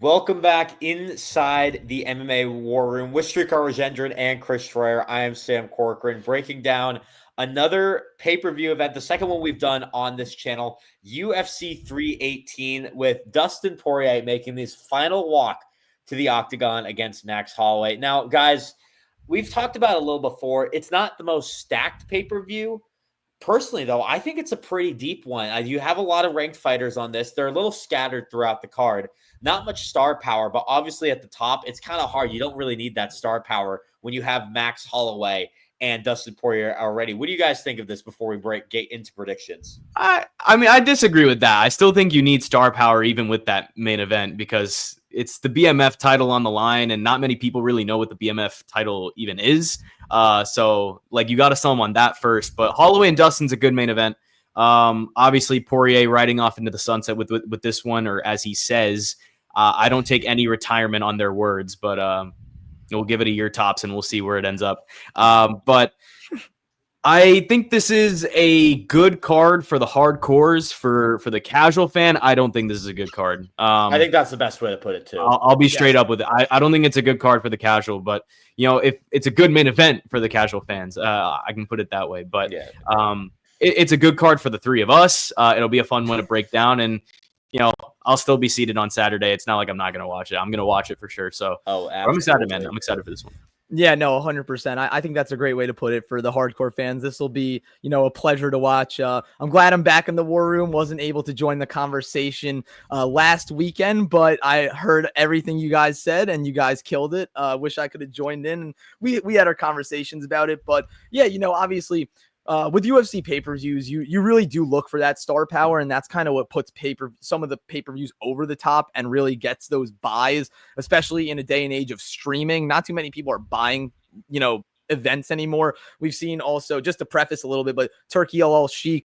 Welcome back inside the MMA War Room with Srikar, Rajendran, and Shroyer. I am Sam Corcoran, breaking down another pay-per-view event, the second one we've done on this channel, UFC 318, with Dustin Poirer making his final walk to the octagon against Max Holloway. Now, guys, we've talked about it a little before. It's not the most stacked pay-per-view. Personally, though, I think it's a pretty deep one. You have a lot of ranked fighters on this. They're a little scattered throughout the card. Not much star power, but obviously at the top, it's kind of hard. You don't really need that star power when you have Max Holloway and Dustin Poirier already. What do you guys think of this before we get into predictions? I mean, I disagree with that. I still think you need star power even with that main event because it's the BMF title on the line, and not many people really know what the BMF title even is. So, like, you got to sell them on that first. But Holloway and Dustin's a good main event. Obviously, Poirier riding off into the sunset with this one, or as he says, I don't take any retirement on their words, but we'll give it a year tops and we'll see where it ends up. But I think this is a good card for the hardcores. For the casual fan, I don't think this is a good card. I think that's the best way to put it too. I'll be straight up with it. I don't think it's a good card for the casual, but if it's a good main event for the casual fans, I can put it that way. But it's a good card for the three of us. It'll be a fun one to break down, and I'll still be seated on Saturday. It's not like I'm not going to watch it. I'm going to watch it for sure. So I'm excited, man. I'm excited for this one. Yeah, no, 100%. I think that's a great way to put it for the hardcore fans. This will be, a pleasure to watch. I'm glad I'm back in the war room. Wasn't able to join the conversation last weekend, but I heard everything you guys said and you guys killed it. Wish I could have joined in. And we had our conversations about it. But yeah, obviously, with UFC pay-per-views, you really do look for that star power, and that's kind of what puts some of the pay-per-views over the top and really gets those buys, especially in a day and age of streaming. Not too many people are buying, events anymore. We've seen also, just to preface a little bit, but Turkey Al Sheikh.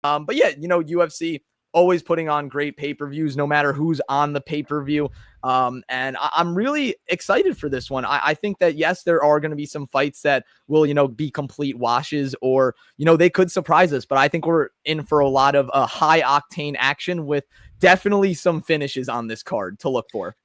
But yeah, UFC always putting on great pay-per-views, no matter who's on the pay-per-view. And I'm really excited for this one. I think that, yes, there are going to be some fights that will, be complete washes, or, they could surprise us. But I think we're in for a lot of high-octane action with definitely some finishes on this card to look for.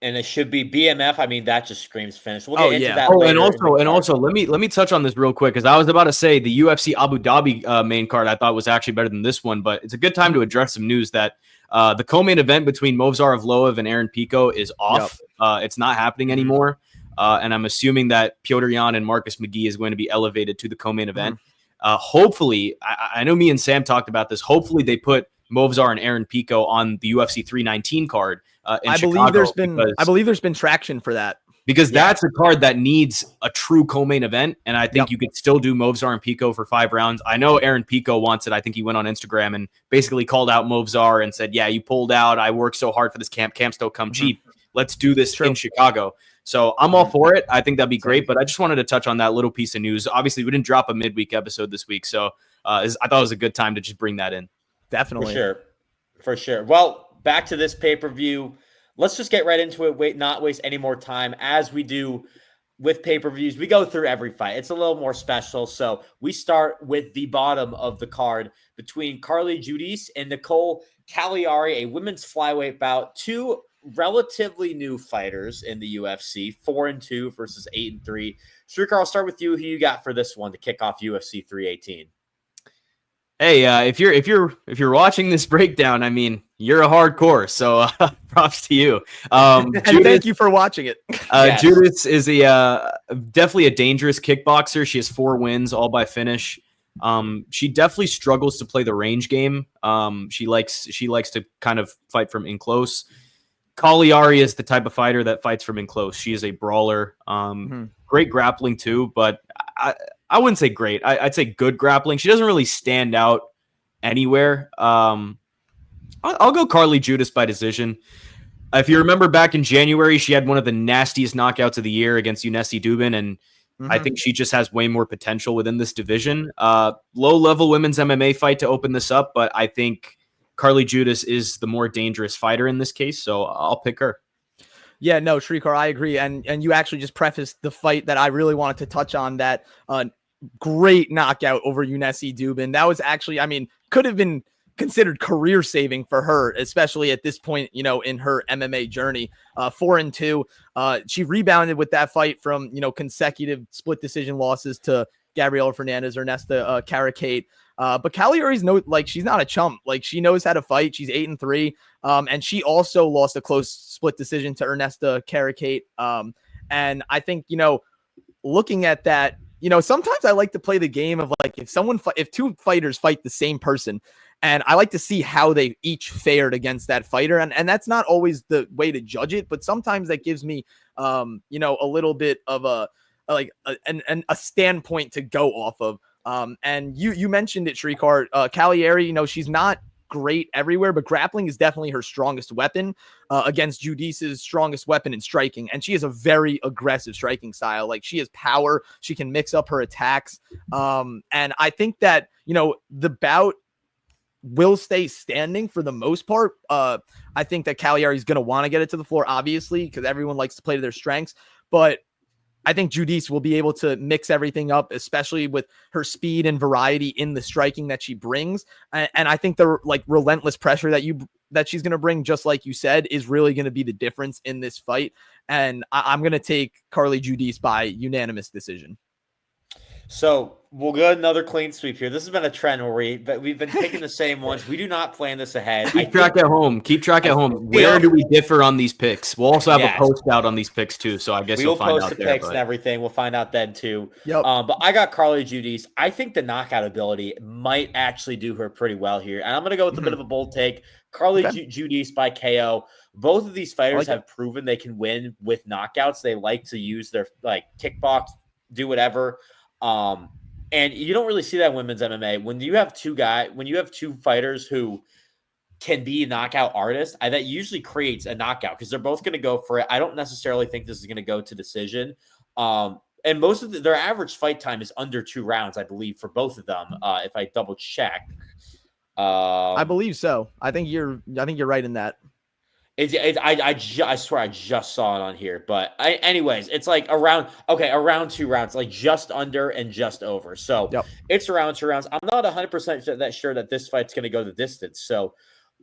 And it should be BMF. I mean, that just screams finish. We'll get into that later. And also, let me touch on this real quick, because I was about to say the UFC Abu Dhabi main card I thought was actually better than this one, but it's a good time to address some news that the co-main event between Movsar Evloev and Aaron Pico is off. Yep. It's not happening anymore, and I'm assuming that Piotr Jan and Marcus McGee is going to be elevated to the co-main event. Hopefully, I know me and Sam talked about this. Hopefully, they put Movsar and Aaron Pico on the UFC 319 card. I believe there's been traction for that, because that's a card that needs a true co-main event, and I think you could still do Movsar and Pico for 5 rounds. I know Aaron Pico wants it. I think he went on Instagram and basically called out Movsar and said, "Yeah, you pulled out. I worked so hard for this camp. Camps don't come cheap. Let's do this in Chicago." So I'm all for it. I think that'd be great. But I just wanted to touch on that little piece of news. Obviously, we didn't drop a midweek episode this week, so I thought it was a good time to just bring that in. Definitely, for sure. Well, back to this pay-per-view. Let's just get right into it. Not waste any more time. As we do with pay-per-views, we go through every fight. It's a little more special. So we start with the bottom of the card between Carly Giudice and Nicole Cagliari, a women's flyweight bout. 2 relatively new fighters in the UFC, 4-2 versus 8-3. Srikar, I'll start with you. Who you got for this one to kick off UFC 318? Hey, if you're watching this breakdown, I mean, you're a hardcore, so props to you. And thank you for watching it. Yes. Giudice is definitely a dangerous kickboxer. She has 4 wins, all by finish. She definitely struggles to play the range game. She likes to kind of fight from in close. Cagliari is the type of fighter that fights from in close. She is a brawler. Great grappling too, but I wouldn't say great. I'd say good grappling. She doesn't really stand out anywhere. I'll go Carly Giudice by decision. If you remember back in January, she had one of the nastiest knockouts of the year against Unessi Dubin, and I think she just has way more potential within this division. Low-level women's MMA fight to open this up, but I think Carly Giudice is the more dangerous fighter in this case, so I'll pick her. Yeah, no, Srikar, I agree. And you actually just prefaced the fight that I really wanted to touch on, that great knockout over Unessi Dubin. That was actually, I mean, could have been considered career saving for her, especially at this point, you know, in her MMA journey. 4-2. She rebounded with that fight from, you know, consecutive split decision losses to Gabriela Fernandez, Ernesta Caracate. But Cagliari's she's not a chump. Like, she knows how to fight. She's 8-3. And she also lost a close split decision to Ernesta Caracate. And I think, you know, looking at that, you know, sometimes I like to play the game of like, if two fighters fight the same person, and I like to see how they each fared against that fighter. And that's not always the way to judge it, but sometimes that gives me, you know, a little bit of a standpoint to go off of. And you mentioned it, Srikar. Cagliari, you know, she's not great everywhere, but grappling is definitely her strongest weapon against Giudice's strongest weapon in striking. And she has a very aggressive striking style. Like, she has power. She can mix up her attacks. And I think that, you know, the bout will stay standing for the most part. I think that Cagliari is going to want to get it to the floor, obviously, because everyone likes to play to their strengths. But I think Giudice will be able to mix everything up, especially with her speed and variety in the striking that she brings. And I think the relentless pressure that she's going to bring, just like you said, is really going to be the difference in this fight. And I'm going to take Carly Giudice by unanimous decision. So we'll get another clean sweep here. This has been a trend where we've been picking the same ones. We do not plan this ahead. Keep track at home. Where do we differ on these picks? We'll also have a post out on these picks too. So I guess we'll find post out the there, picks and everything. We'll find out then too. Yep. But I got Carly Giudice. I think the knockout ability might actually do her pretty well here. And I'm going to go with a bit of a bold take. Carly Giudice by KO. Both of these fighters have proven they can win with knockouts. They like to use their kickbox, do whatever. And you don't really see that in women's MMA. When you have two fighters who can be knockout artists, that usually creates a knockout because they're both going to go for it. I don't necessarily think this is going to go to decision. And most of their average fight time is under 2 rounds, I believe, for both of them. If I double check, I believe so. I think you're right in that. I swear I just saw it on here, but anyways, it's like around 2 rounds, like just under and just over. So It's around 2 rounds. I'm not 100% sure that this fight's going to go the distance. So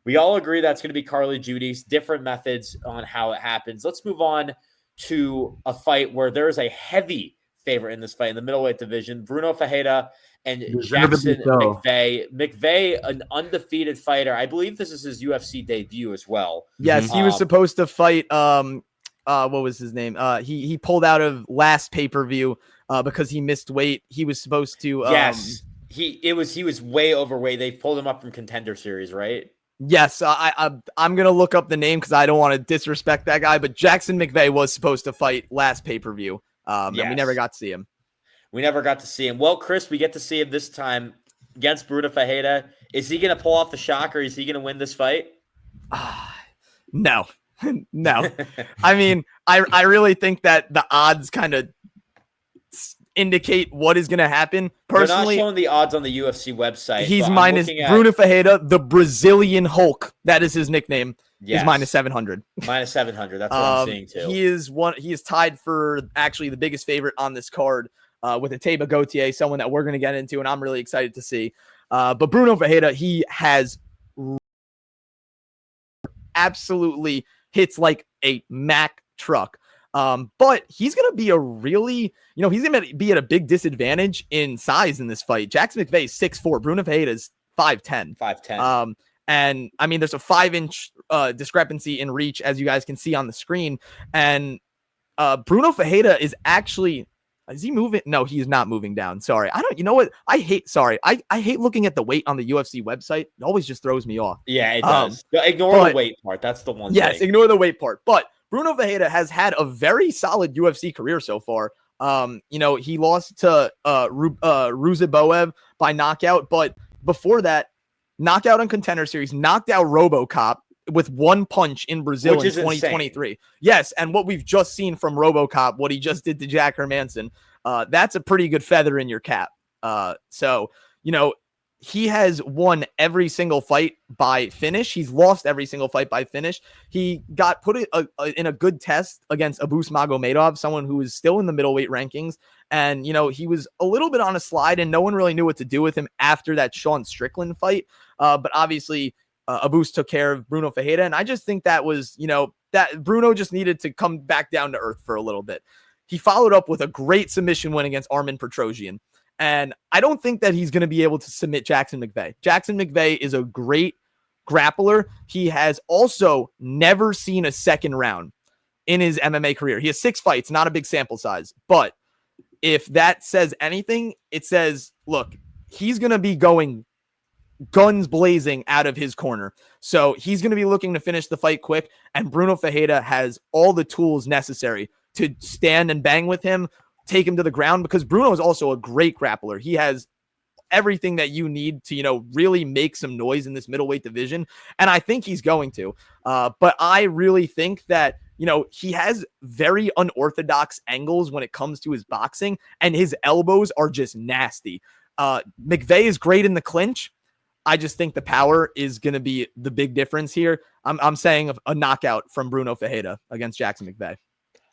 we all agree that's going to be Carly Giudice. Different methods on how it happens. Let's move on to a fight where there is a heavy favorite in this fight in the middleweight division. Bruno Ferreira and Jackson McVeigh. McVeigh, an undefeated fighter. I believe this is his UFC debut as well. Yes, he was supposed to fight. What was his name? He pulled out of last pay-per-view because he missed weight. He was supposed to. Yes, he was way overweight. They pulled him up from Contender Series, right? Yes, I'm gonna look up the name because I don't want to disrespect that guy. But Jackson McVeigh was supposed to fight last pay-per-view. And we never got to see him. Well, Chris, we get to see him this time against Bruno Ferreira. Is he going to pull off the shock, or is he going to win this fight? No. I mean, I really think that the odds kind of indicate what is going to happen. Personally, they're not showing the odds on the UFC website. He's minus Bruno Ferreira, the Brazilian Hulk. That is his nickname. Yes. He's minus 700. Minus 700. That's what I'm seeing too. He is tied for actually the biggest favorite on this card with Ateba Gautier, someone that we're going to get into, and I'm really excited to see. But Bruno Ferreira, he has absolutely hits like a Mack truck. But he's going to be he's going to be at a big disadvantage in size in this fight. Jackson McVeigh is 6'4". Bruno Ferreira is 5'10". 5'10". And I mean, there's a 5-inch discrepancy in reach, as you guys can see on the screen. And Bruno Ferreira is he moving? No, he is not moving down. Sorry. I hate looking at the weight on the UFC website. It always just throws me off. Yeah, it does. Ignore the weight part. That's the one. Yes, ignore the weight part. But Bruno Ferreira has had a very solid UFC career so far. He lost to Ruziboev by knockout, but before that, knockout on Contender Series, knocked out RoboCop with one punch in Brazil in 2023. Insane. Yes, and what we've just seen from RoboCop, what he just did to Jack Hermanson, that's a pretty good feather in your cap. So he has won every single fight by finish. He's lost every single fight by finish. He got put in a good test against Abus Magomedov, someone who is still in the middleweight rankings. And, he was a little bit on a slide and no one really knew what to do with him after that Sean Strickland fight. But obviously, Abus took care of Bruno Ferreira. And I just think that was, that Bruno just needed to come back down to earth for a little bit. He followed up with a great submission win against Armin Petrosyan. And I don't think that he's going to be able to submit Jackson McVeigh. Jackson McVeigh is a great grappler. He has also never seen a second round in his MMA career. He has 6 fights, not a big sample size. But if that says anything, it says, look, he's going to be going guns blazing out of his corner. So he's going to be looking to finish the fight quick. And Bruno Ferreira has all the tools necessary to stand and bang with him, take him to the ground, because Bruno is also a great grappler. He has everything that you need to, really make some noise in this middleweight division. And I think he's going to. But I really think that, he has very unorthodox angles when it comes to his boxing, and his elbows are just nasty. McVeigh is great in the clinch. I just think the power is going to be the big difference here. I'm saying a knockout from Bruno Ferreira against Jackson McVeigh.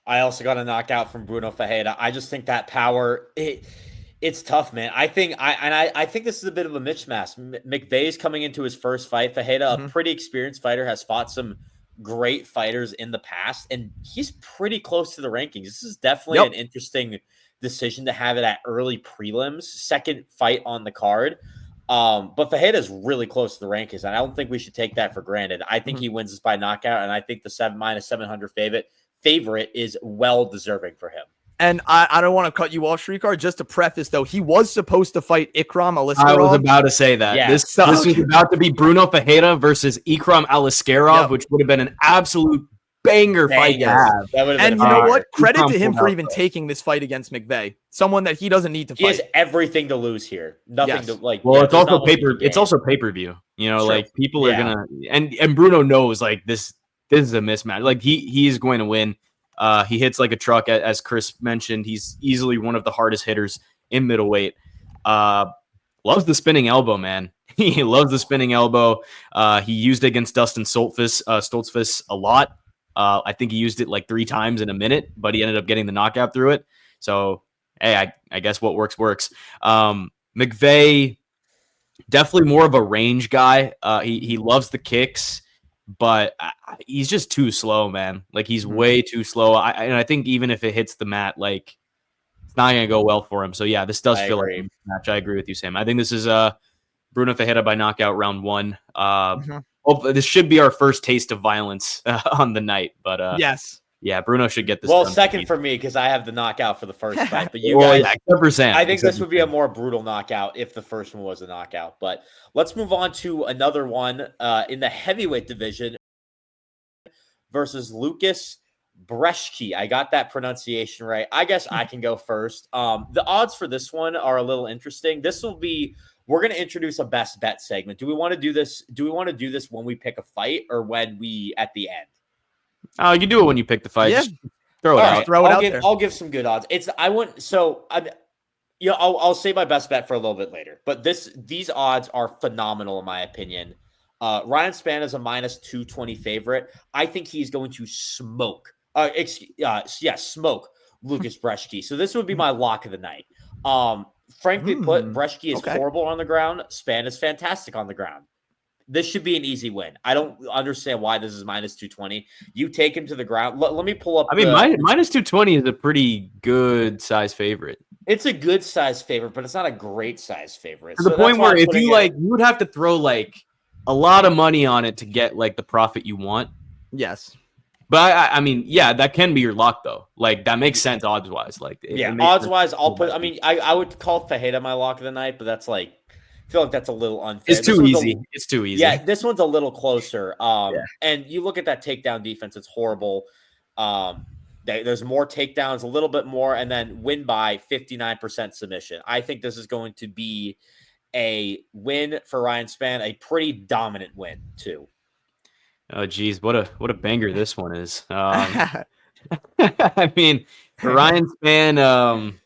I also got a knockout from Bruno Ferreira. I just think that power, it's tough, man. I think this is a bit of a mismatch. McVeigh's coming into his first fight. Ferreira, a pretty experienced fighter, has fought some great fighters in the past, and he's pretty close to the rankings. This is definitely an interesting decision to have it at early prelims, second fight on the card. But Ferreira is really close to the rankings, and I don't think we should take that for granted. I think he wins this by knockout, and I think the -700 favorite is well deserving for him. And I don't want to cut you off, Srikar. Just to preface, though, he was supposed to fight Ikram Aliskerov. I was about to say that. Yeah. This was about to be Bruno Ferreira versus Ikram Aliskerov, which would have been an absolute banger fight to have. And you know what? Credit to him for even taking this fight against McVeigh, someone that he doesn't need to fight. He has everything to lose here. Nothing to like. Well, it's also It's also pay-per-view. Like people are gonna and Bruno knows like this is a mismatch. Like he is going to win. He hits like a truck, as Chris mentioned. He's easily one of the hardest hitters in middleweight. Loves the spinning elbow, man. He loves the spinning elbow. He used it against Dustin Stoltzfus a lot. I think he used it like 3 times in a minute, but he ended up getting the knockout through it. So, hey, I guess what works. McVeigh, definitely more of a range guy. He loves the kicks, but he's just too slow, man. Like, he's way too slow. And I think even if it hits the mat, like, it's not going to go well for him. So, yeah, this does feel like a match. I agree with you, Sam. I think this is Bruno Ferreira by knockout round 1. This should be our first taste of violence on the night. But yes. Yeah, Bruno should get this. Well, second for me because I have the knockout for the first fight. But you guys, 100%. I think this would be a more brutal knockout if the first one was a knockout. But let's move on to another one in the heavyweight division versus Lucas Brzeski. I got that pronunciation right. I guess I can go first. The odds for this one are a little interesting. We're going to introduce a best bet segment. Do we want to do this? Do we want to do this when we pick a fight or when we at the end? Oh, you do it when you pick the fight. Yeah. Just throw it out. Throw it out there. I'll give some good odds. I'll say my best bet for a little bit later. But these odds are phenomenal in my opinion. Ryan Spann is a -220 favorite. I think he's going to smoke. Smoke Lucas Brzeski. So this would be my lock of the night. Frankly put, Brzeski is horrible on the ground. Spann is fantastic on the ground. This should be an easy win. I don't understand why this is -220. You take him to the ground. Let me pull up. -220 is a pretty good size favorite. It's a good size favorite, but it's not a great size favorite. To the point where if you you would have to throw like a lot of money on it to get like the profit you want. Yes. But I mean, yeah, that can be your lock though. Like that makes sense odds wise. Like odds wise, I'll put. I mean, I would call Ferreira my lock of the night, but that's like. I feel like that's a little unfair. It's too easy. It's too easy. Yeah, this one's a little closer. And you look at that takedown defense; it's horrible. There's more takedowns, a little bit more, and then win by 59% submission. I think this is going to be a win for Ryan Spann, a pretty dominant win too. Oh, geez, what a banger this one is. I mean, Ryan Spann,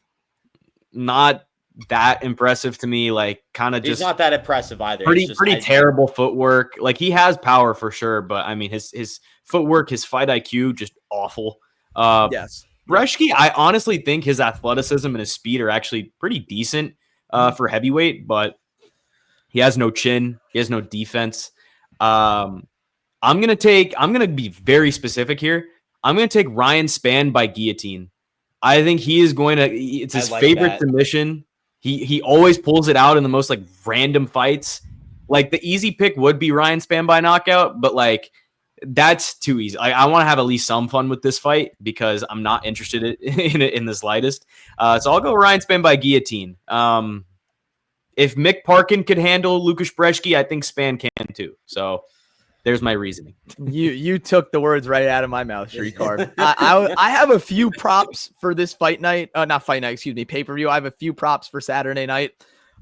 not that impressive to me. Like, kind of He's just not that impressive either. pretty terrible footwork. Like, he has power for sure, but I mean, his footwork, his fight IQ, just awful. Yes. Breshke, I honestly think his athleticism and his speed are actually pretty decent for heavyweight, but he has no chin. He has no defense. I'm gonna be very specific here. I'm gonna take Ryan Spann by guillotine. I think he is going to. It's his favorite submission. He always pulls it out in the most like random fights. Like, the easy pick would be Ryan Spann by knockout, but like, that's too easy. I want to have at least some fun with this fight because I'm not interested in it in the slightest. So I'll go Ryan Spann by guillotine. If Mick Parkin could handle Lukasz Brzeski, I think Spann can too. So there's my reasoning. You took the words right out of my mouth, Srikar. I have a few props for this fight night. Not fight night, excuse me, pay-per-view. I have a few props for Saturday night.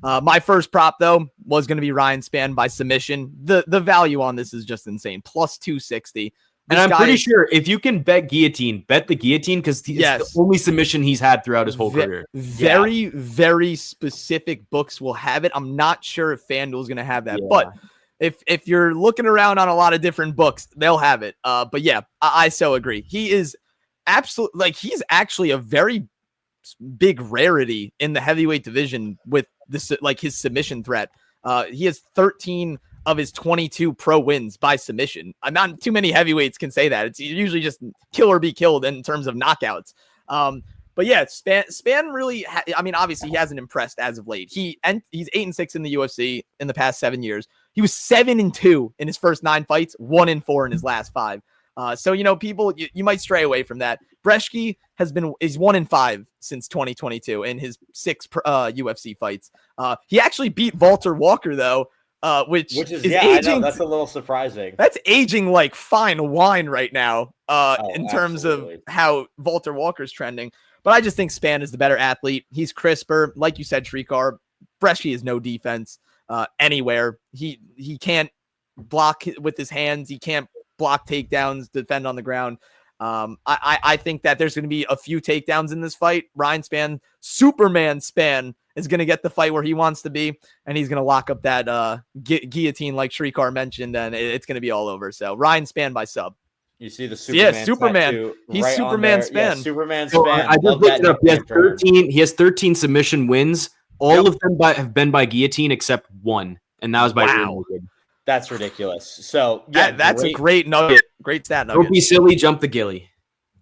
My first prop, though, was going to be Ryan Spann by submission. The value on this is just insane. Plus 260. And I'm pretty sure if you can bet guillotine, bet the guillotine because it's the only submission he's had throughout his whole career. Very specific books will have it. I'm not sure if FanDuel is going to have that. But if you're looking around on a lot of different books, they'll have it. But yeah, I so agree. He is he's actually a very big rarity in the heavyweight division with this, like, his submission threat. He has 13 of his 22 pro wins by submission. Not too many heavyweights can say that. It's usually just kill or be killed in terms of knockouts. But yeah, Spann really, obviously he hasn't impressed as of late. He's 8-6 in the UFC in the past 7 years. He was 7-2 in his first 9 fights, 1-4 in his last 5. So, people, you might stray away from that. Brzeski is 1-5 since 2022 in his 6 UFC fights. He actually beat Walter Walker, though, which is aging. I know, that's a little surprising. That's aging like fine wine right now in terms of how Walter Walker's trending. But I just think Spann is the better athlete. He's crisper. Like you said, Srikar, Brzeski has no defense anywhere. He can't block with his hands. He can't block takedowns, defend on the ground. I think that there's going to be a few takedowns in this fight. Ryan Spann, Superman Spann, is going to get the fight where he wants to be, and he's going to lock up that guillotine like Srikar mentioned, and it's going to be all over. So Ryan Spann by sub. You see the Superman. Yeah, Superman. He's right Superman Spann. Yeah, Superman Spann. So I just looked it up. He has 13 submission wins. All of them have been by guillotine except one, and that was by That's ridiculous. So that's a great nugget. Great stat nugget. Don't be silly, jump the gilly.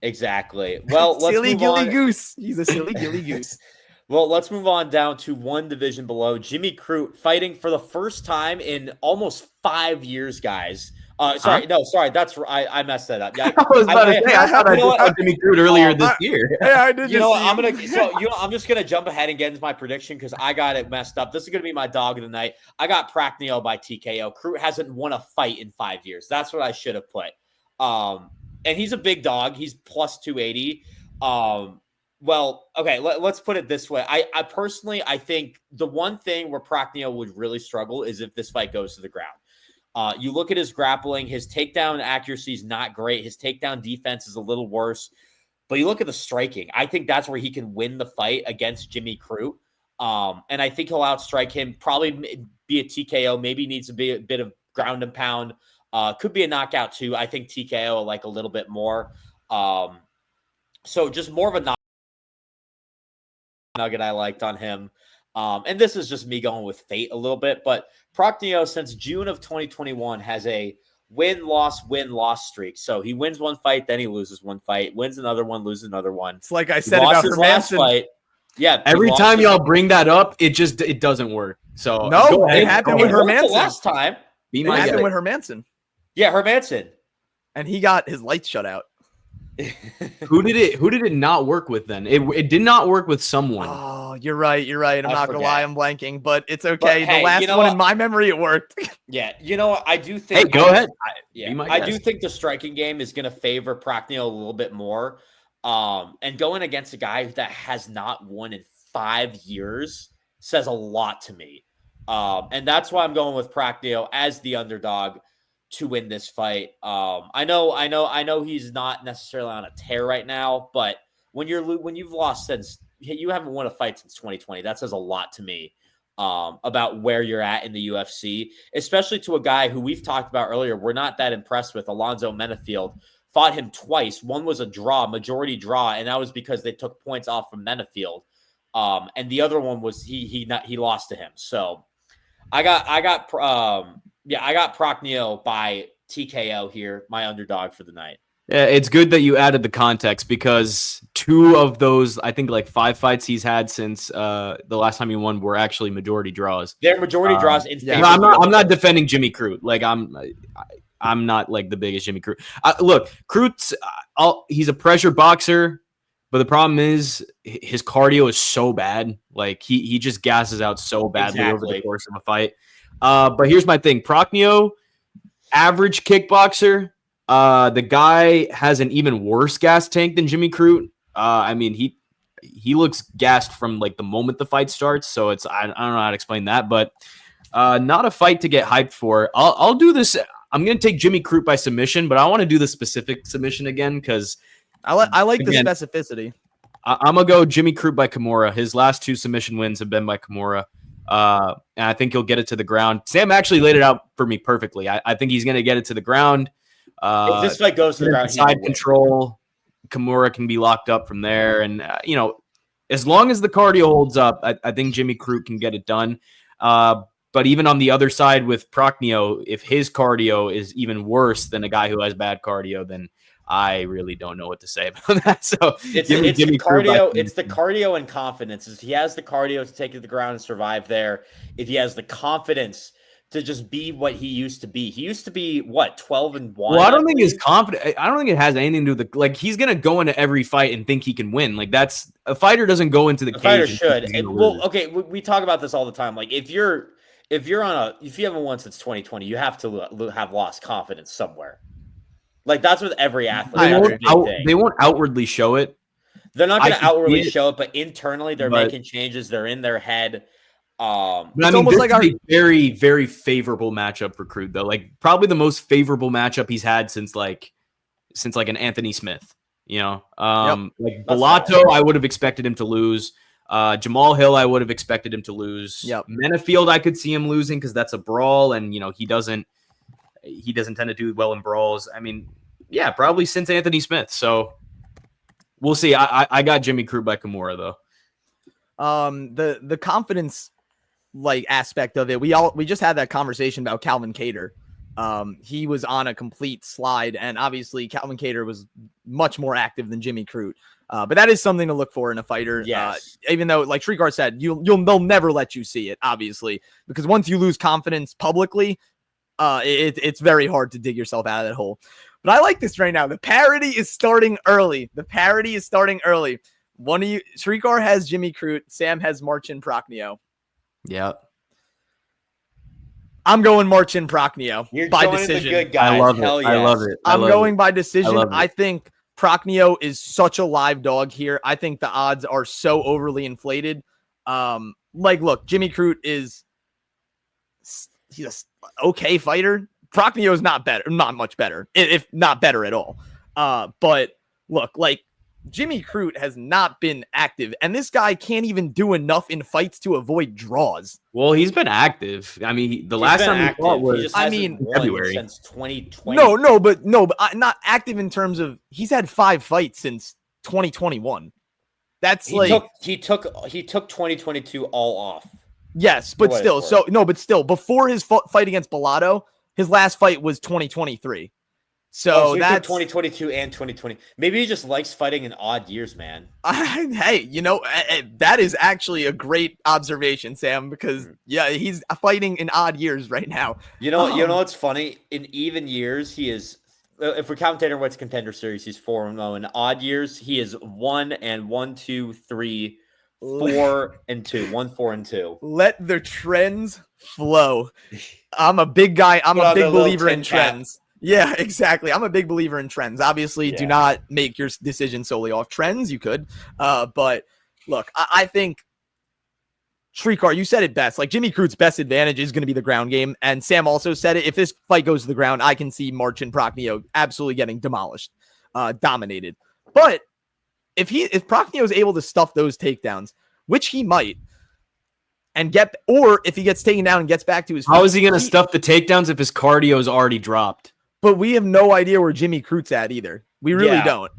Exactly. Well, let's silly move gilly on. goose. He's a silly gilly goose. Well, let's move on down to one division below. Jimmy Crute fighting for the first time in almost 5 years, guys. Sorry. That's I messed that up. Yeah, I was about to say, I thought I saw Jimmy Crute earlier this year. Yeah, I did. I'm just gonna jump ahead and get into my prediction because I got it messed up. This is gonna be my dog of the night. I got Prachnio by TKO. Crute hasn't won a fight in 5 years. That's what I should have put. And he's a big dog. He's plus 280. Well, okay, let's put it this way. I personally, I think the one thing where Prachnio would really struggle is if this fight goes to the ground. You look at his grappling, his takedown accuracy is not great. His takedown defense is a little worse. But you look at the striking. I think that's where he can win the fight against Jimmy Crute. And I think he'll outstrike him, probably be a TKO, maybe needs to be a bit of ground and pound. Could be a knockout too. I think TKO like a little bit more. So just more of a nugget I liked on him. And this is just me going with fate a little bit, but Prachnio since June of 2021 has a win-loss streak. So he wins one fight, then he loses one fight, wins another one, loses another one. It's like I said about his last fight. Yeah. Every time y'all bring that up, it doesn't work. So no, it happened with Hermanson last time. It happened with Hermanson. Yeah, Hermanson. And he got his lights shut out. Who did it not work with then? It did not work with someone. Oh, you're right. I'm not gonna lie, I'm blanking, but it's okay. But, the last one in my memory, it worked. Yeah, you know what? I do think. Hey, go ahead. I do think the striking game is gonna favor Prachnio a little bit more. And going against a guy that has not won in 5 years says a lot to me. And that's why I'm going with Prachnio as the underdog to win this fight. I know he's not necessarily on a tear right now, but when you've lost since you haven't won a fight since 2020. That says a lot to me about where you're at in the UFC, especially to a guy who we've talked about earlier. We're not that impressed with. Alonzo Menafield fought him twice. One was a draw, majority draw, and that was because they took points off from Menafield. And the other one was he lost to him. So I got Prochnio by TKO here, my underdog for the night. Yeah, it's good that you added the context because 2 of those, I think, like 5 fights he's had since the last time he won were actually majority draws. They're majority draws. Yeah, I'm not defending Jimmy Crute. Like I'm not like the biggest Jimmy Crute. Look, Crute's he's a pressure boxer, but the problem is his cardio is so bad. Like he just gasses out so badly over the course of a fight. But here's my thing: Prochnio, average kickboxer. The guy has an even worse gas tank than Jimmy Crute. I mean, he looks gassed from like the moment the fight starts. So it's I don't know how to explain that, but not a fight to get hyped for. I'll do this. I'm gonna take Jimmy Crute by submission, but I want to do the specific submission again because I like the specificity. I'm gonna go Jimmy Crute by Kimura. His last 2 submission wins have been by Kimura. And I think he'll get it to the ground. Sam actually laid it out for me perfectly. I think he's gonna get it to the ground. If this fight goes to the ground, side control, Kimura can be locked up from there, and as long as the cardio holds up, I think Jimmy Crute can get it done. But even on the other side with Prochnio, if his cardio is even worse than a guy who has bad cardio, then I really don't know what to say about that. So it's the cardio. It's the cardio and confidence. If he has the cardio to take it to the ground and survive there, if he has the confidence to just be what he used to be. He used to be what, 12-1? Well, I don't think his confidence. I don't think it has anything to do with like he's gonna go into every fight and think he can win. Like that's a fighter doesn't go into the cage. Fighter should. Well, okay, we talk about this all the time. Like if you haven't won since 2020, you have to have lost confidence somewhere. Like that's with every athlete. They won't outwardly show it. They're not going to outwardly show it, but internally they're making changes. They're in their head. But I mean, almost like a very, very favorable matchup for Crute, though. Like probably the most favorable matchup he's had since like an Anthony Smith. Like Bellato, I would have expected him to lose. Jamal Hill, I would have expected him to lose. Yep. Menafield, I could see him losing because that's a brawl, and he doesn't tend to do well in brawls. I mean, yeah, probably since Anthony Smith. So we'll see. I got Jimmy Crute by Kimura though. The confidence aspect of it, we just had that conversation about Calvin Kattar. He was on a complete slide, and obviously Calvin Kattar was much more active than Jimmy Crute. But that is something to look for in a fighter. Yes. Even though, like Srikar said, they'll never let you see it, obviously, because once you lose confidence publicly, it's very hard to dig yourself out of that hole. But I like this right now. The parody is starting early. One of you, Srikar has Jimmy Crute. Sam has Marcin Prochnio. Yeah. I'm going Marcin Prochnio by decision. The good guys. I love it. Hell yes. I love it. I'm going by decision. I think Prochnio is such a live dog here. I think the odds are so overly inflated. Look, Jimmy Crute he's an okay fighter. Prochnio is not much better, if not better at all. But look, Jimmy Crute has not been active, and this guy can't even do enough in fights to avoid draws. Well, he's been active. I mean, the last time he fought was February since 2020. No, but not active in terms of he's had 5 fights since 2021. That's he took 2022 all off. Yes, but still, before his fight against Bellato, his last fight was 2023. So that's 2022 and 2020. Maybe he just likes fighting in odd years, man. Hey, that is actually a great observation, Sam, because he's fighting in odd years right now. You know what's funny? In even years, he is. If we count Dana White's Contender Series, he's 4-0. In odd years, he is 1-1, 2, 3, 4-2. 1-4-2. Let the trends flow. I'm a big guy. I'm a big believer in trends. Yeah, exactly. I'm a big believer in trends. Obviously, do not make your decision solely off trends. You could. But look, I think Srikar, you said it best. Jimmy Crute's best advantage is going to be the ground game. And Sam also said it. If this fight goes to the ground, I can see Marcin Prochnio absolutely getting demolished, dominated. But if Prochnio is able to stuff those takedowns, which he might, or if he gets taken down and gets back to his feet, how is he going to stuff the takedowns if his cardio is already dropped? But we have no idea where Jimmy Crute's at either. We really don't.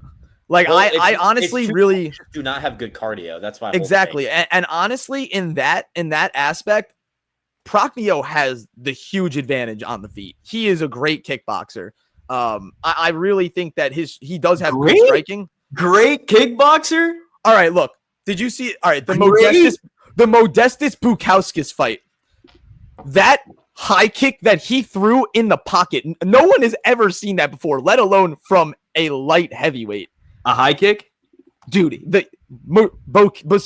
Like, well, I honestly really do not have good cardio. That's why. Exactly. And honestly, in that aspect, Prochnio has the huge advantage on the feet. He is a great kickboxer. I really think that he does have good striking. Great kickboxer. All right, look. Did you see? All right, the Modestas Bukauskas fight. That high kick that he threw in the pocket. No one has ever seen that before, let alone from a light heavyweight. A high kick? Dude, Bukauskas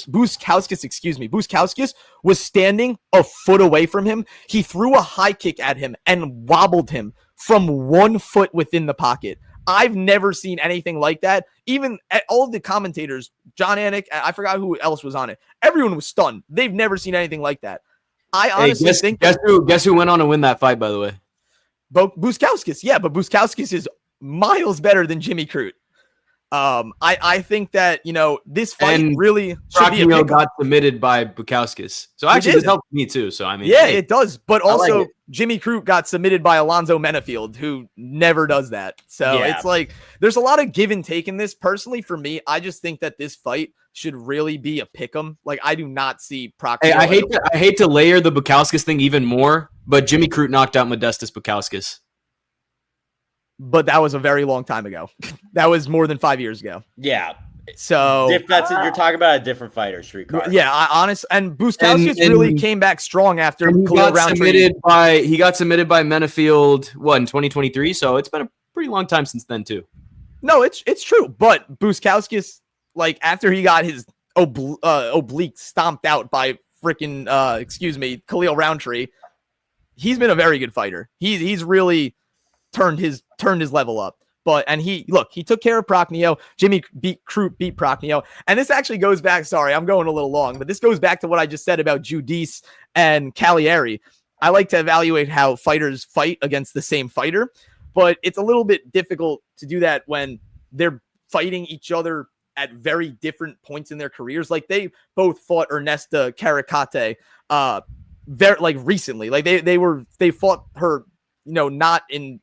was standing a foot away from him. He threw a high kick at him and wobbled him from 1 foot within the pocket. I've never seen anything like that. Even all of the commentators, John Anik, I forgot who else was on it. Everyone was stunned. They've never seen anything like that. I honestly think... Guess who went on to win that fight, by the way? Bukauskas. Yeah, but Bukauskas is miles better than Jimmy Crute. I think that, this fight really should be a got submitted by Bukauskas. So actually this helped me too. So I mean, yeah, it does. But also Jimmy Crute got submitted by Alonzo Menafield, who never does that. So it's like, there's a lot of give and take in this. Personally, for me, I just think that this fight should really be a pick'em. Like, I do not see Prochnio. Hey, I hate to layer the Bukauskas thing even more, but Jimmy Crute knocked out Modestas Bukauskas. But that was a very long time ago. That was more than 5 years ago. Yeah. So you're talking about a different fighter, Srikar. Yeah, and Bukauskas really came back strong after he got submitted by Menafield in 2023. So it's been a pretty long time since then too. No, it's true. But Bukauskas, like, after he got his oblique stomped out by freaking Khalil Roundtree, he's been a very good fighter. He's really turned his level up. And he took care of Prochnio. Jimmy Crute beat Prochnio. And this actually goes back, sorry, I'm going a little long, but this goes back to what I just said about Giudice and Cagliari. I like to evaluate how fighters fight against the same fighter, but it's a little bit difficult to do that when they're fighting each other at very different points in their careers. Like, they both fought Ernesta Caracate very recently. Like, they fought her, not in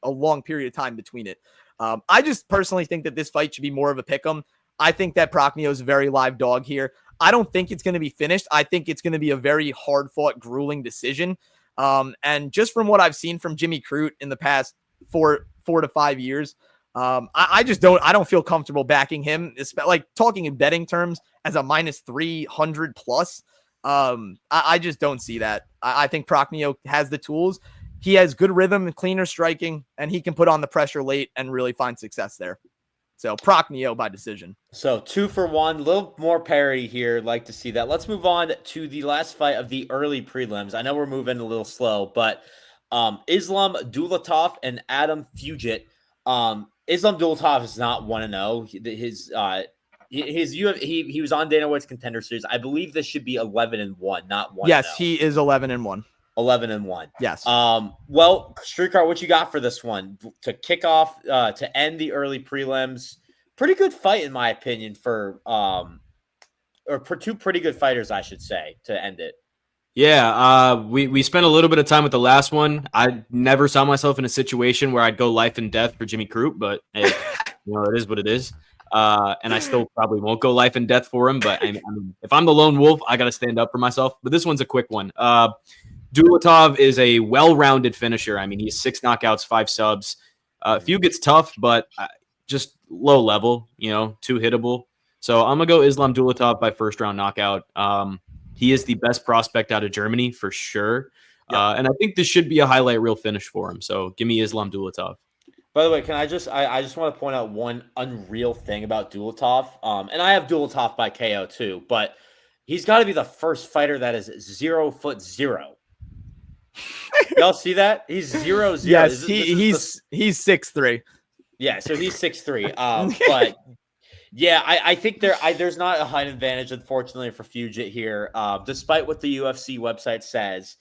a long period of time between it. I just personally think that this fight should be more of a pick'em. I think that Prochnio is a very live dog here. I don't think it's going to be finished. I think it's going to be a very hard fought, grueling decision. And just from what I've seen from Jimmy Crute in the past 4 to 5 years, I don't feel comfortable backing him, like talking in betting terms, as a minus 300 plus. I just don't see that. I think Prochnio has the tools. He has good rhythm and cleaner striking, and he can put on the pressure late and really find success there. So Prochnio by decision. So 2 for 1, a little more parity here. Like to see that. Let's move on to the last fight of the early prelims. I know we're moving a little slow, but Islam Dulatov and Adam Fugit. Islam Dulatov is not 1-0. He was on Dana White's Contender Series. I believe this should be 11-1, not 1-0. Yes, he is 11-1. 11-1. Yes. Well, Srikar, what you got for this one to kick off, to end the early prelims? Pretty good fight, in my opinion, for 2 pretty good fighters, I should say, to end it. Yeah. We spent a little bit of time with the last one. I never saw myself in a situation where I'd go life and death for Jimmy Crute, but hey, it is what it is. And I still probably won't go life and death for him, but I mean, if I'm the lone wolf, I got to stand up for myself. But this one's a quick one. Dulatov is a well-rounded finisher. I mean, he's 6 knockouts, 5 subs. Fugit's tough, but just low level, 2 hittable. So I'm going to go Islam Dulatov by first round knockout. He is the best prospect out of Germany for sure. Yep. And I think this should be a highlight reel finish for him. So give me Islam Dulatov. By the way, can I just want to point out one unreal thing about Dulatov. And I have Dulatov by KO too, but he's got to be the first fighter that is 0'0". Y'all see that? He's 0'0". Yes, he's 6'3". Yeah, so he's 6'3". But yeah, I think there's not a height advantage, unfortunately, for Fugit here, despite what the UFC website says.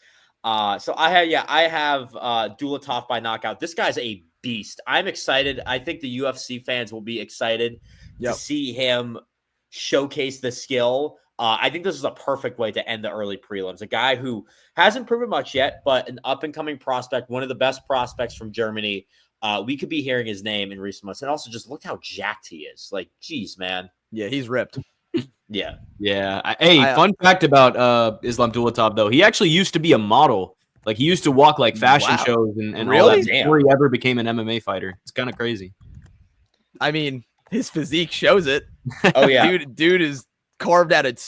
So I have Dulatov by knockout. This guy's a beast. I'm excited. I think the UFC fans will be excited to see him showcase the skill. I think this is a perfect way to end the early prelims. A guy who hasn't proven much yet, but an up-and-coming prospect, one of the best prospects from Germany. We could be hearing his name in recent months. And also just look how jacked he is. Like, geez, man. Yeah, he's ripped. Yeah. Yeah. Fun fact about Islam Dulatov, though. He actually used to be a model. Like, he used to walk, like, fashion shows and really? all that before he ever became an MMA fighter. It's kind of crazy. I mean, his physique shows it. Oh, yeah. Dude is carved out of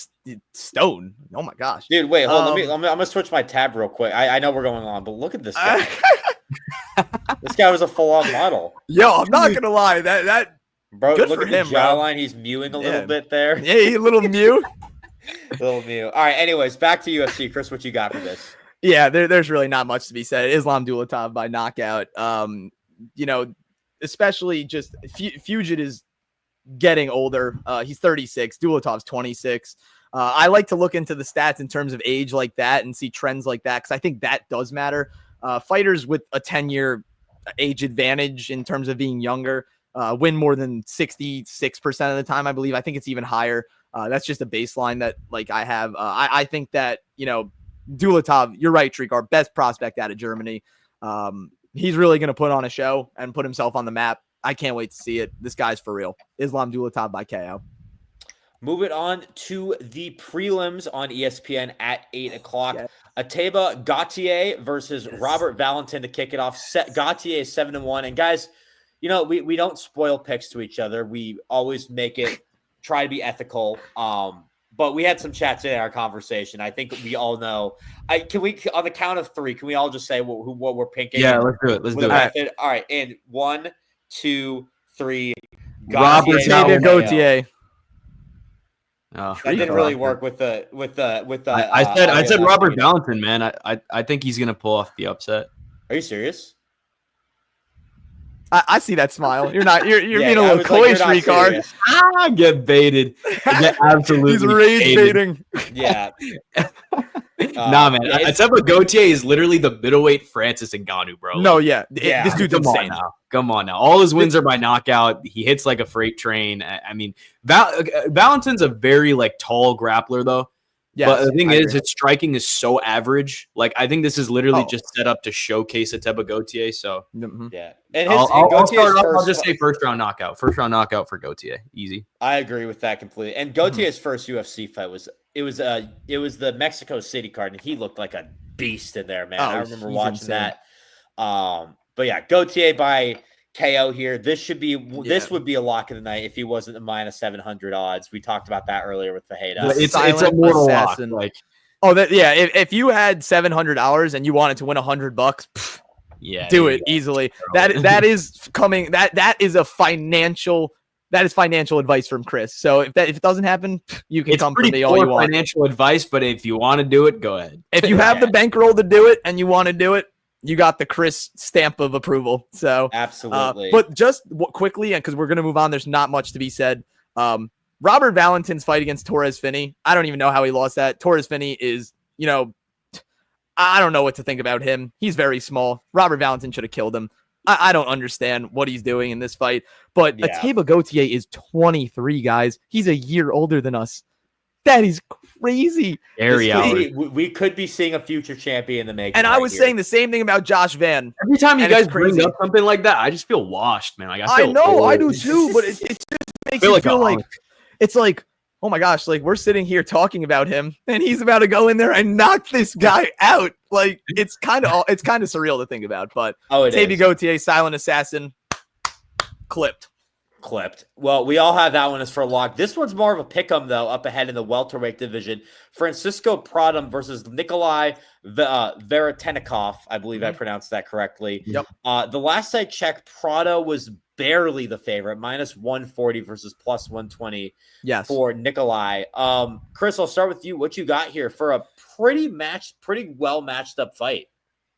stone. Oh, my gosh. Dude, wait, hold on. I'm going to switch my tab real quick. I know we're going on, but look at this guy. This guy was a full-on model. Yo, I'm not going to lie. That Bro, good look for at him, the jawline. He's mewing a little bit there. Yeah, he's a little mew. Little mew. All right, anyways, back to UFC. Chris, what you got for this? Yeah, there's really not much to be said. Islam Dulatov by knockout. Especially just Fugit is getting older. He's 36. Dulatov's 26. I like to look into the stats in terms of age like that and see trends like that because I think that does matter. Fighters with a 10-year age advantage in terms of being younger win more than 66% of the time, I believe. I think it's even higher. That's just a baseline that like I have. I think that, Dulatov, you're right, Srikar, best prospect out of Germany. He's really going to put on a show and put himself on the map. I can't wait to see it. This guy's for real. Islam Dulatov by KO. Moving on to the prelims on ESPN at 8 o'clock. Yes. Ateba Gautier versus Robert Valentin to kick it off. Gautier is 7-1. And guys, we don't spoil picks to each other. We always make it try to be ethical. But we had some chats in our conversation. I think we all know. Can we, on the count of 3, can we all just say what we're picking? Yeah, let's do it. Let's do it. All right. And 1, 2, 3. Robert Gautier. That didn't really work with the. I said Robert Valentin, man. I think he's gonna pull off the upset. Are you serious? I see that smile. You're being a little coy, Srikar. Get baited. Get absolutely. He's rage baiting. Yeah. Nah, man. Ateba Gautier is literally the middleweight Francis Ngannou, bro. No, yeah. This dude's insane. Come on now. All his wins are by knockout. He hits like a freight train. I mean, Valentin's a very tall grappler though. Yes, but the thing is, his striking is so average. Like, I think this is literally just set up to showcase Ateba Gautier. So yeah, and I'll just say first round knockout. First round knockout for Gautier, easy. I agree with that completely. And Gautier's first UFC fight was the Mexico City card, and he looked like a beast in there, man. I remember watching that. But yeah, Gautier by KO here. This would be a lock of the night if he wasn't the minus 700 odds. We talked about that earlier with Fajeda. It's a mortal lock. If you had $700 and you wanted to win $100, do it easily. That is coming. That is financial advice from Chris. So if it doesn't happen, you can come from me all you want. Financial advice, but if you want to do it, go ahead. If you have the bankroll to do it and you want to do it, you got the Chris stamp of approval. So absolutely. But just quickly, and because we're going to move on, there's not much to be said. Robert Valentin's fight against Torres Finney, I don't even know how he lost that. Torres Finney is, I don't know what to think about him. He's very small. Robert Valentin should have killed him. I don't understand what he's doing in this fight. But Ateba Gautier is 23, guys. He's a year older than us. That is crazy. We could be seeing a future champion in the making. And I was saying the same thing about Josh Van. Every time you guys bring up something like that, I just feel washed, man. I know, I do too, but it just makes me feel like it's like, oh my gosh, like we're sitting here talking about him and he's about to go in there and knock this guy out. Like it's kind of surreal to think about, but Ateba Gautier, silent assassin, clipped. Well, we all have that one as for a lock. This one's more of a pick'em though, up ahead in the welterweight division. Francisco Pradam versus Nikolai Veretennikov. I believe I pronounced that correctly. Yep. The last I checked, Prado was barely the favorite, minus 140 versus plus 120 for Nikolai. Chris, I'll start with you. What you got here for a pretty well matched up fight?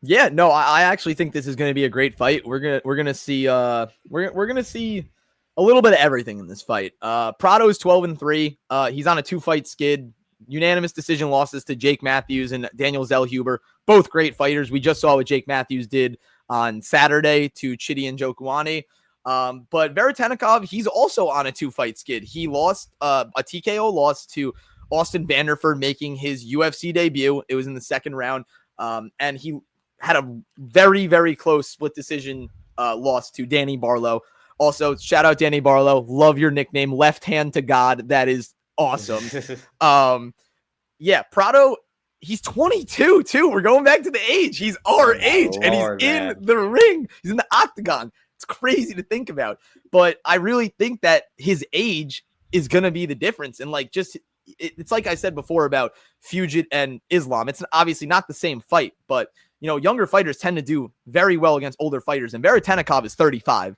Yeah, no, I actually think this is going to be a great fight. We're gonna see we're gonna see a little bit of everything in this fight. Prado is 12-3. He's on a 2-fight skid. Unanimous decision losses to Jake Matthews and Daniel Zellhuber. Both great fighters. We just saw what Jake Matthews did on Saturday to Chidi and Njokuani. But Veretennikov, he's also on a 2-fight skid. He lost a TKO loss to Austin Vanderford, making his UFC debut. It was in the second round. And he had a very, very close split decision loss to Danny Barlow. Also, shout out Danny Barlow. Love your nickname, Left Hand to God. That is awesome. Yeah, Prado, he's 22 too. We're going back to the age. He's our age, and he's in the ring. He's in the octagon. It's crazy to think about. But I really think that his age is going to be the difference. And like, just it's like I said before about Fugit and Islam. It's obviously not the same fight, but younger fighters tend to do very well against older fighters. And Veretennikov is 35.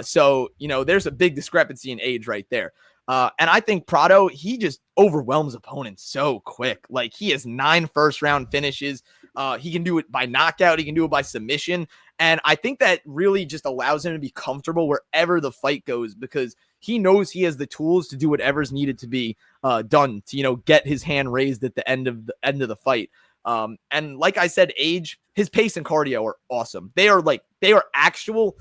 So there's a big discrepancy in age right there. And I think Prado, he just overwhelms opponents so quick. Like, he has 9 first-round finishes. He can do it by knockout. He can do it by submission. And I think that really just allows him to be comfortable wherever the fight goes, because he knows he has the tools to do whatever's needed to be done to, get his hand raised at the end of the fight. And like I said, age, his pace and cardio are awesome. They are actual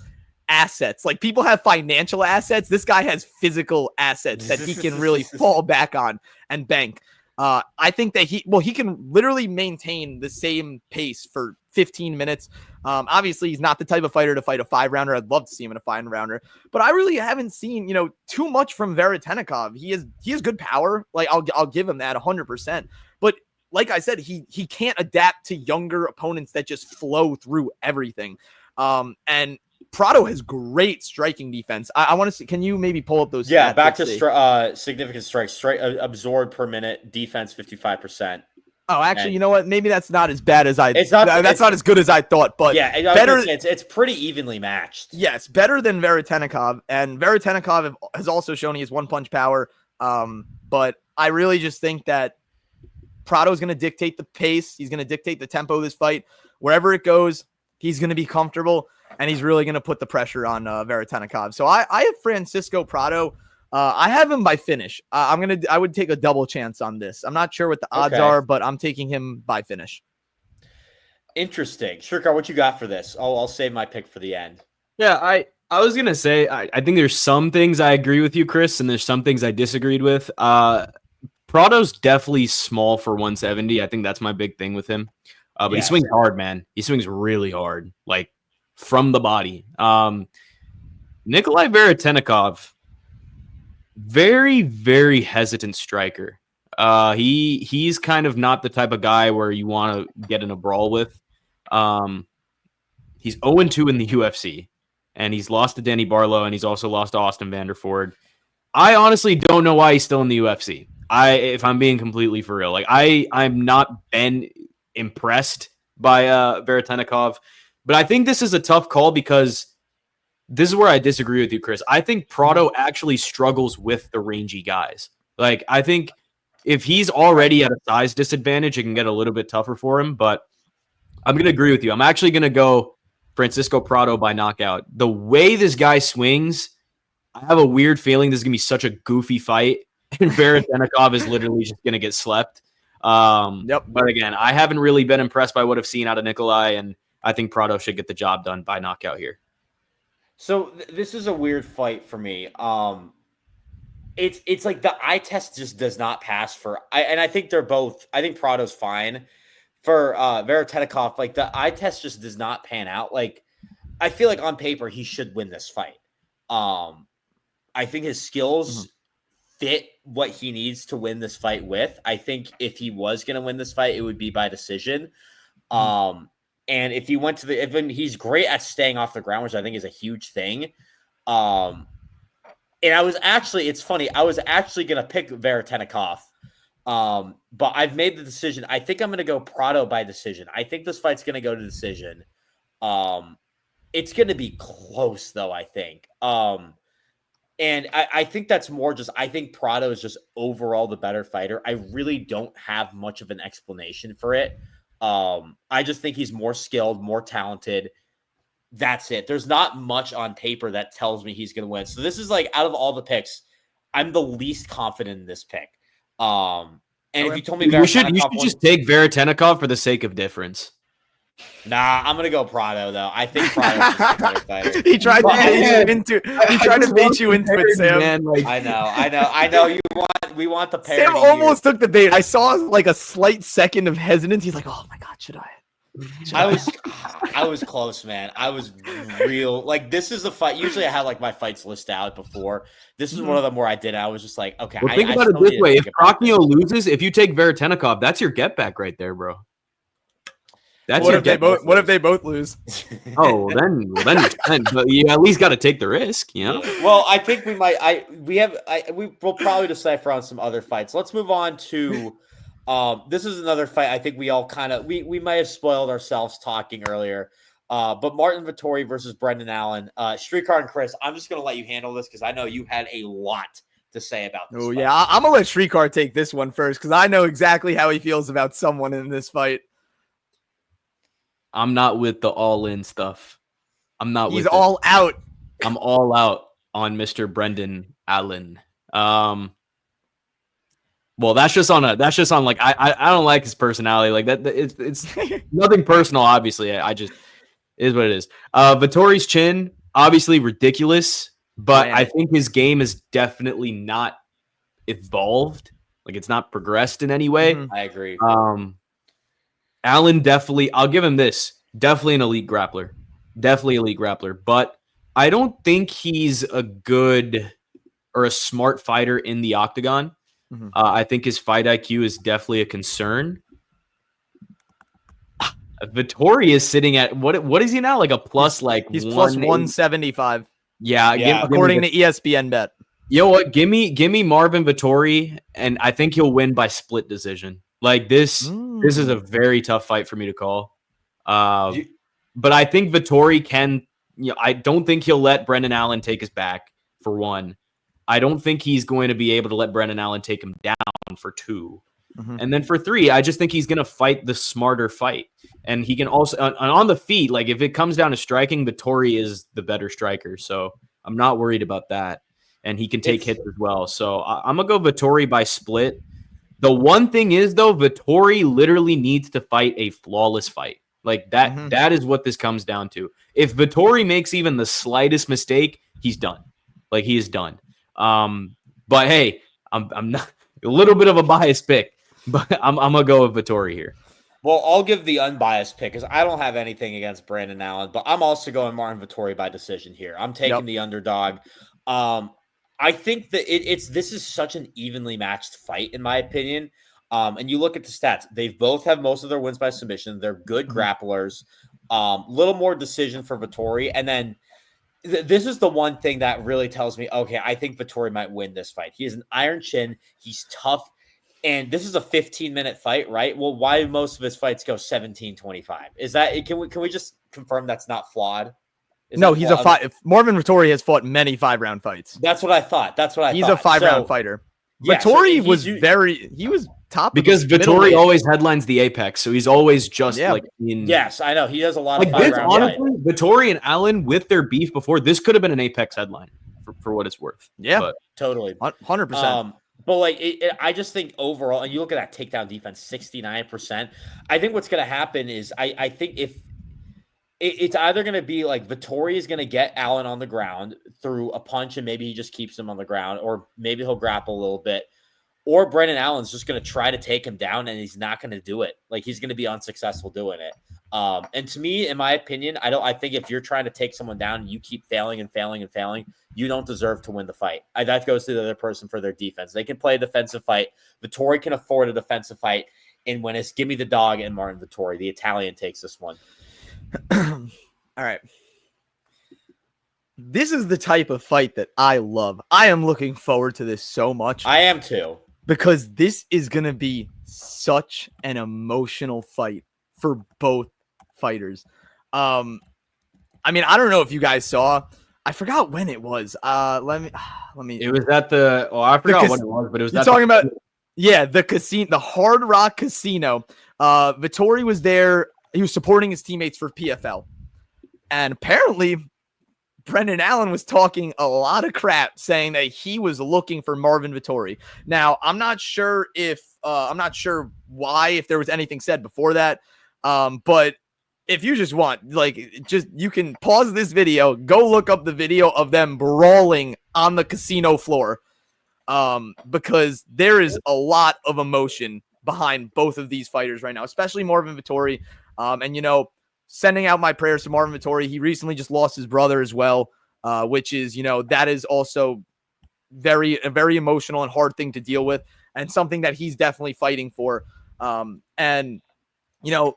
assets. Like, people have financial assets. This guy has physical assets that he can really fall back on and bank. I think that he can literally maintain the same pace for 15 minutes. Obviously, he's not the type of fighter to fight a 5-rounder. I'd love to see him in a 5-rounder, but I really haven't seen, too much from Veretennikov. He has good power. Like, I'll give him that 100%. But like I said, he can't adapt to younger opponents that just flow through everything. And Prado has great striking defense. I want to see. Can you maybe pull up those? Yeah, back to significant strikes. Absorbed per minute. Defense 55%. Oh, actually, and you know what? Maybe that's not as bad as I. It's not. That's not as good as I thought. But yeah, better. It's pretty evenly matched. Yes, better than Veretennikov, and Veretennikov has also shown he has one-punch power. But I really just think that Prado is going to dictate the pace. He's going to dictate the tempo of this fight. Wherever it goes, he's going to be comfortable. And he's really going to put the pressure on Veretennikov. So I have Francisco Prado. I have him by finish. I would take a double chance on this. I'm not sure what the odds are, but I'm taking him by finish. Interesting. Srikar, what you got for this? I'll save my pick for the end. Yeah, I was going to say, I think there's some things I agree with you, Chris, and there's some things I disagreed with. Prado's definitely small for 170. I think that's my big thing with him. But he swings hard, man. He swings really hard. Like, from the body. Nikolai Veretennikov, very, very hesitant striker. He's kind of not the type of guy where you want to get in a brawl with. He's 0-2 in the UFC, and he's lost to Danny Barlow, and he's also lost to Austin Vanderford. I honestly don't know why he's still in the UFC. If I'm being completely for real, like I'm not been impressed by Veretennikov. But I think this is a tough call because this is where I disagree with you, Chris. I think Prado actually struggles with the rangy guys. Like, I think if he's already at a size disadvantage, it can get a little bit tougher for him. But I'm going to agree with you. I'm actually going to go Francisco Prado by knockout. The way this guy swings, I have a weird feeling this is going to be such a goofy fight. And Veretennikov is literally just going to get slept. But again, I haven't really been impressed by what I've seen out of Nikolai, and I think Prado should get the job done by knockout here. So this is a weird fight for me. It's like the eye test just does not pass and I think they're both. I think Prado's fine for Veretennikov. Like, the eye test just does not pan out. Like, I feel like on paper he should win this fight. I think his skills fit what he needs to win this fight with. I think if he was going to win this fight, it would be by decision. And if he went to he's great at staying off the ground, which I think is a huge thing. And it's funny, I was actually going to pick Veretennikov. But I've made the decision. I think I'm going to go Prado by decision. I think this fight's going to go to decision. It's going to be close though, I think. And I think that's more just, I think Prado is just overall the better fighter. I really don't have much of an explanation for it. I just think he's more skilled, more talented. That's it. There's not much on paper that tells me he's going to win. So this is like, out of all the picks, I'm the least confident in this pick. And if you told me you should just take Veretennikov for the sake of difference. Nah, I'm gonna go Prado though. I think Prado's just a better fighter. He tried to bait you into. He tried to bait you into it, Sam. Man, like, I know. We want the parody. Sam almost took the bait. I saw like a slight second of hesitance. He's like, "Oh my god, should I?" I was close, man. I was real. Like, this is a fight. Usually I have like my fights listed out before. This is one of them where I did. I was just like, okay. Well, think about it this way: if Procchio loses, if you take Veretennikov, that's your get back right there, bro. That's what if they both? What if they both lose? Oh, then but you at least got to take the risk, you know. Well, I think we might. We'll probably decipher on some other fights. Let's move on to. This is another fight. I think we all kind of we might have spoiled ourselves talking earlier. But Martin Vettori versus Brendan Allen. Srikar and Chris, I'm just gonna let you handle this because I know you had a lot to say about this. Oh yeah, I'm gonna let Srikar take this one first because I know exactly how he feels about someone in this fight. I'm not with the all-in stuff. I'm not. He's all out. I'm all out on Mr. Brendan Allen. Well, that's just on like I don't like his personality like that. It's nothing personal, obviously. I just is what it is. Vittori's chin, obviously ridiculous, but I think his game is definitely not evolved. Like it's not progressed in any way. I agree. Allen definitely, I'll give him this. Definitely an elite grappler. But I don't think he's a good or a smart fighter in the octagon. I think his fight IQ is definitely a concern. Vittori is sitting at what is he now? Like a plus like he's plus 175. Yeah, according to ESPN bet. You know what? Give me Marvin Vettori, and I think he'll win by split decision. Like this is a very tough fight for me to call. But I think Vettori can. I don't think he'll let Brendan Allen take his back for one. I don't think he's going to be able to let Brendan Allen take him down for two. And then for three, I just think he's going to fight the smarter fight. And he can also, on the feet, like if it comes down to striking, Vettori is the better striker. So I'm not worried about that. And he can take hits as well. So I'm going to go Vettori by split. The one thing is, though, Vettori literally needs to fight a flawless fight. Like that, that is what this comes down to. If Vettori makes even the slightest mistake, he's done. Like he is done. But hey, I'm not a little bit of a biased pick, but I'm gonna go with Vettori here. Well, I'll give the unbiased pick because I don't have anything against Brandon Allen, but I'm also going Martin Vettori by decision here. I'm taking the underdog. I think that this is such an evenly matched fight, in my opinion. And you look at the stats; they both have most of their wins by submission. They're good grapplers. Little more decision for Vettori, and then. This is the one thing that really tells me, okay, I think Vettori might win this fight. He has an iron chin. He's tough. And this is a 15-minute fight, right? Well, why do most of his fights go 17-25? Is that can we just confirm that's not flawed? No, he's a fight. Marvin Vettori has fought many 5-round fights. That's what I thought. He's a 5-round fighter. Yeah, Vettori was top because Vettori always headlines the Apex, so he's always just like in. Yes, I know he does a lot of 5-round. Honestly, Vettori and Allen with their beef before this could have been an Apex headline for what it's worth. Yeah, but, totally, 100%. But like, I just think overall, and you look at that takedown defense, 69%. I think what's going to happen is I think if it's either going to be like Vettori is going to get Allen on the ground through a punch and maybe he just keeps him on the ground, or maybe he'll grapple a little bit, or Brendan Allen's just going to try to take him down and he's not going to do it. Like he's going to be unsuccessful doing it. And to me, in my opinion, I think if you're trying to take someone down and you keep failing and failing and failing, you don't deserve to win the fight. That goes to the other person for their defense. They can play a defensive fight. Vettori can afford a defensive fight. And when it's give me the dog and Martin Vettori, the Italian takes this one. All right. This is the type of fight that I love. I am looking forward to this so much. I am too. Because this is going to be such an emotional fight for both fighters. I mean, I don't know if you guys saw. I forgot when it was. Let me. It was at the. Oh, I forgot when it was, but it was. You're talking about. Yeah, the casino, the Hard Rock Casino. Vettori was there. He was supporting his teammates for PFL. And apparently, Brendan Allen was talking a lot of crap saying that he was looking for Marvin Vettori. Now, I'm not sure why, if there was anything said before that. But if you just want, like, you can pause this video, go look up the video of them brawling on the casino floor, because there is a lot of emotion behind both of these fighters right now, especially Marvin Vettori. And sending out my prayers to Marvin Vettori. He recently just lost his brother as well, which is, that is also a very emotional and hard thing to deal with, and something that he's definitely fighting for. And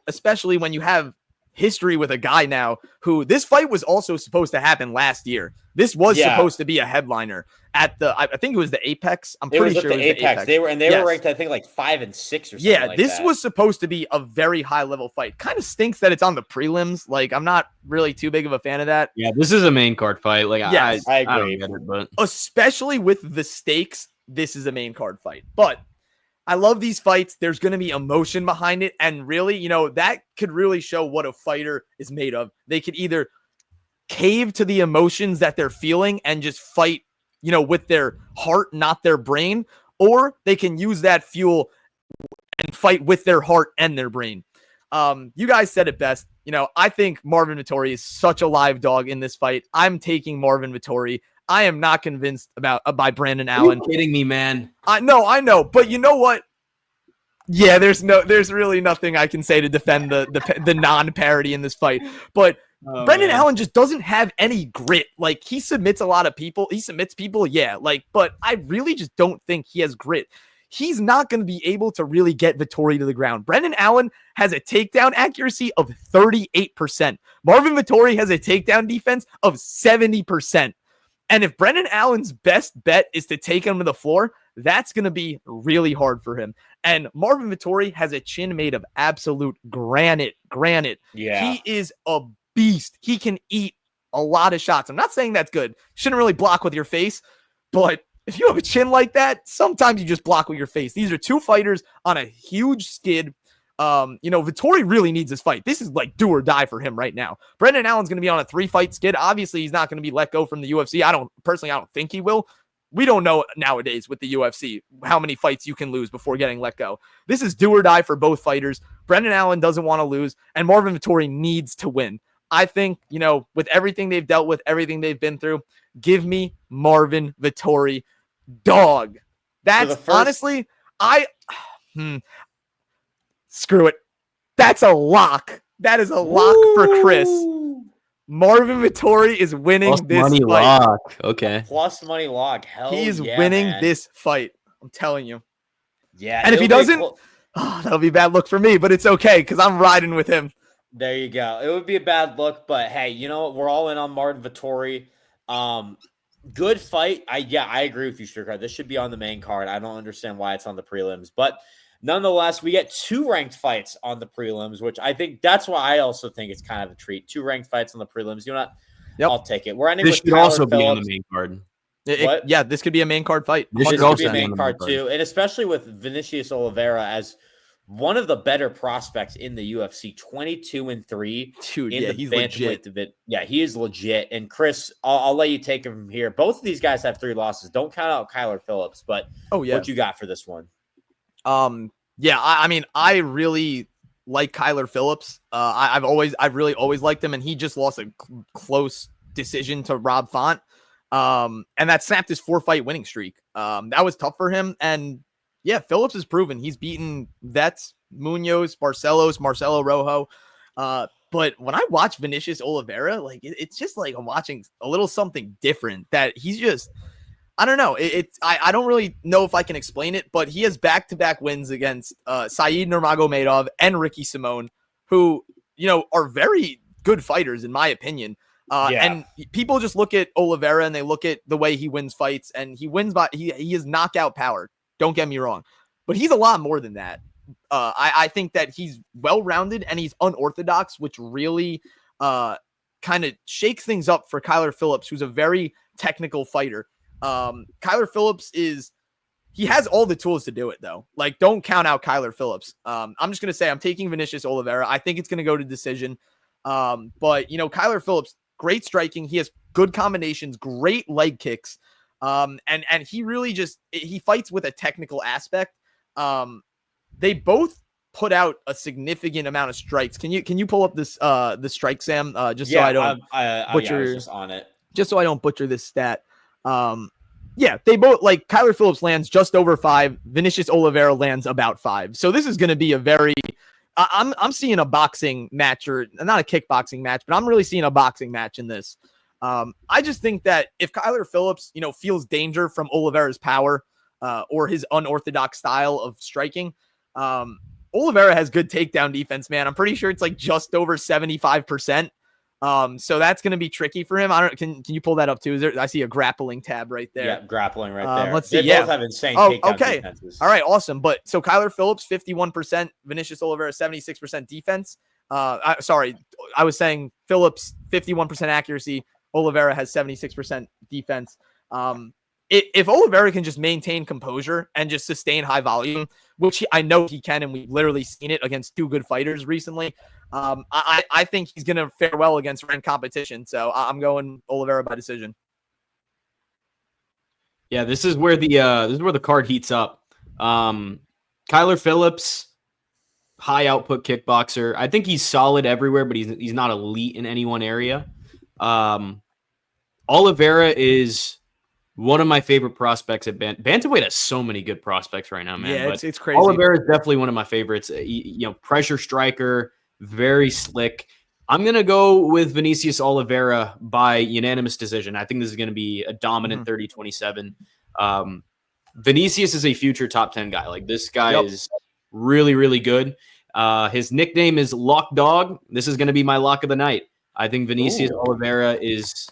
especially when you have history with a guy now who, this fight was also supposed to happen last year. This was supposed to be a headliner at I think it was the Apex. I'm pretty sure it was the Apex. They were ranked, I think, like 5 and 6 or something. Yeah, this was supposed to be a very high level fight. Kind of stinks that it's on the prelims. Like, I'm not really too big of a fan of that. Yeah, this is a main card fight. Like, yes, I agree. I don't get it, but especially with the stakes, this is a main card fight. But I love these fights. There's going to be emotion behind it. And really, that could really show what a fighter is made of. They could either cave to the emotions that they're feeling and just fight, with their heart, not their brain, or they can use that fuel and fight with their heart and their brain. You guys said it best. I think Marvin Vettori is such a live dog in this fight. I'm taking Marvin Vettori. I am not convinced by Brandon Allen. Are you kidding me, man? I know, but you know what? Yeah, there's really nothing I can say to defend the non-parity in this fight. But Brendan Allen just doesn't have any grit. Like, he submits a lot of people. He submits people, yeah. But I really just don't think he has grit. He's not going to be able to really get Vettori to the ground. Brendan Allen has a takedown accuracy of 38%. Marvin Vettori has a takedown defense of 70%. And if Brendan Allen's best bet is to take him to the floor, that's going to be really hard for him. And Marvin Vettori has a chin made of absolute granite. Yeah. He is a beast. He can eat a lot of shots. I'm not saying that's good. Shouldn't really block with your face, but if you have a chin like that, sometimes you just block with your face. These are two fighters on a huge skid. Vettori really needs this fight. This is like do or die for him right now. Brendan Allen's going to be on a 3-fight skid. Obviously, he's not going to be let go from the UFC. I don't think he will. We don't know nowadays with the UFC how many fights you can lose before getting let go. This is do or die for both fighters. Brendan Allen doesn't want to lose, and Marvin Vettori needs to win. I think, with everything they've dealt with, everything they've been through, give me Marvin Vettori, dog. That's honestly, screw it. That's a lock. That is a lock for Chris. Marvin Vettori is winning plus this money fight. Lock. Okay. Plus money lock. Hell He is yeah, winning man. this fight. I'm telling you. Yeah. And if he doesn't, that'll be a bad look for me, but it's okay because I'm riding with him. There you go. It would be a bad look, but hey, you know what? We're all in on Marvin Vettori. Good fight. I agree with you, Srikar. This should be on the main card. I don't understand why it's on the prelims, but nonetheless, we get 2 ranked fights on the prelims, which I think that's why I also think it's kind of a treat. 2 ranked fights on the prelims. You know what? Yep. I'll take it. We're ending this with should Tyler also Phillips. be on the main card. Yeah, this could be a main card fight. This This should could be a also be main on the card main too, and especially with Vinicius Oliveira as one of the better prospects in the UFC, 22-3. Dude, in the he's bantamweight legit. Yeah, he is legit. And Chris, I'll let you take him from here. Both of these guys have 3 losses. Don't count out Kyler Phillips, but what you got for this one? Yeah, I mean, I really like Kyler Phillips. I've really always liked him, and he just lost a close decision to Rob Font. And that snapped his 4-fight winning streak. That was tough for him. And yeah, Phillips has proven he's beaten Vets, Munoz, Marcelo Rojo. But when I watch Vinicius Oliveira, like it's just like I'm watching a little something different that he's just, I don't know. I don't really know if I can explain it, but he has back-to-back wins against Saeed Nurmagomedov and Ricky Simone, who, are very good fighters in my opinion. And people just look at Oliveira and they look at the way he wins fights, and he wins by he has knockout power. Don't get me wrong, but he's a lot more than that. I think that he's well-rounded and he's unorthodox, which really kind of shakes things up for Kyler Phillips, who's a very technical fighter. Kyler Phillips he has all the tools to do it though. Like, don't count out Kyler Phillips. I'm just going to say I'm taking Vinicius Oliveira. I think it's going to go to decision. But Kyler Phillips, great striking. He has good combinations, great leg kicks. And he really he fights with a technical aspect. They both put out a significant amount of strikes. Can you pull up this the strike, Sam? Just so I don't butcher. I was just on it. Just so I don't butcher this stat. Yeah, they both, like, Kyler Phillips lands just over 5. Vinicius Oliveira lands about 5. So this is going to be a very I'm seeing a boxing match, or not a kickboxing match, but I'm really seeing a boxing match in this. I just think that if Kyler Phillips, feels danger from Oliveira's power or his unorthodox style of striking, Oliveira has good takedown defense, man. I'm pretty sure it's like just over 75%. So that's going to be tricky for him. Can you pull that up too? I see a grappling tab right there. Yeah, grappling right there. Let's see. They both have insane takedown defenses. All right, awesome. But so Kyler Phillips, 51%, Vinicius Oliveira, 76% defense. Sorry, I was saying Phillips, 51% accuracy. Oliveira has 76% defense. If Oliveira can just maintain composure and just sustain high volume, which I know he can, and we've literally seen it against 2 good fighters recently, I think he's going to fare well against ranked competition. So I'm going Oliveira by decision. Yeah, this is where the card heats up. Kyler Phillips, high output kickboxer. I think he's solid everywhere, but he's not elite in any one area. Oliveira is one of my favorite prospects at bantamweight. Has so many good prospects right now, man. Yeah, it's crazy. Oliveira is definitely one of my favorites. Pressure striker, very slick. I'm gonna go with Vinicius Oliveira by unanimous decision. I think this is gonna be a dominant 30-27. Vinicius is a future top 10 guy. Like, this guy is really, really good. His nickname is Lock Dog. This is gonna be my lock of the night. I think Vinicius Oliveira is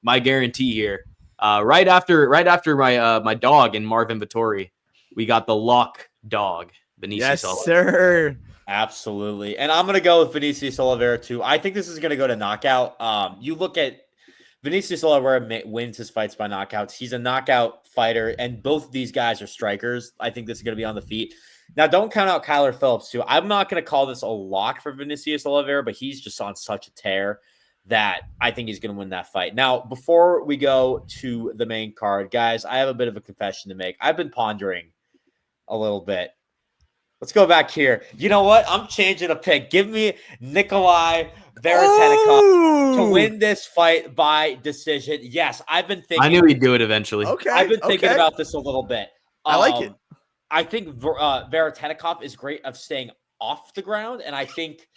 my guarantee here. Right after my dog and Marvin Vittori, we got the Lock Dog, Vinicius Oliveira. Sir. Absolutely. And I'm going to go with Vinicius Oliveira too. I think this is going to go to knockout. You look at Vinicius Oliveira wins his fights by knockouts. He's a knockout fighter, and both of these guys are strikers. I think this is going to be on the feet. Now, don't count out Kyler Phillips too. I'm not going to call this a lock for Vinicius Oliveira, but he's just on such a tear that I think he's going to win that fight. Now, before we go to the main card, guys, I have a bit of a confession to make. I've been pondering a little bit. Let's go back here. You know what? I'm changing a pick. Give me Nikolai Veretennikov to win this fight by decision. Yes, I've been thinking. I knew he'd do it eventually. Okay. I've been thinking about this a little bit. I like it. I think Veretennikov is great of staying off the ground, and I think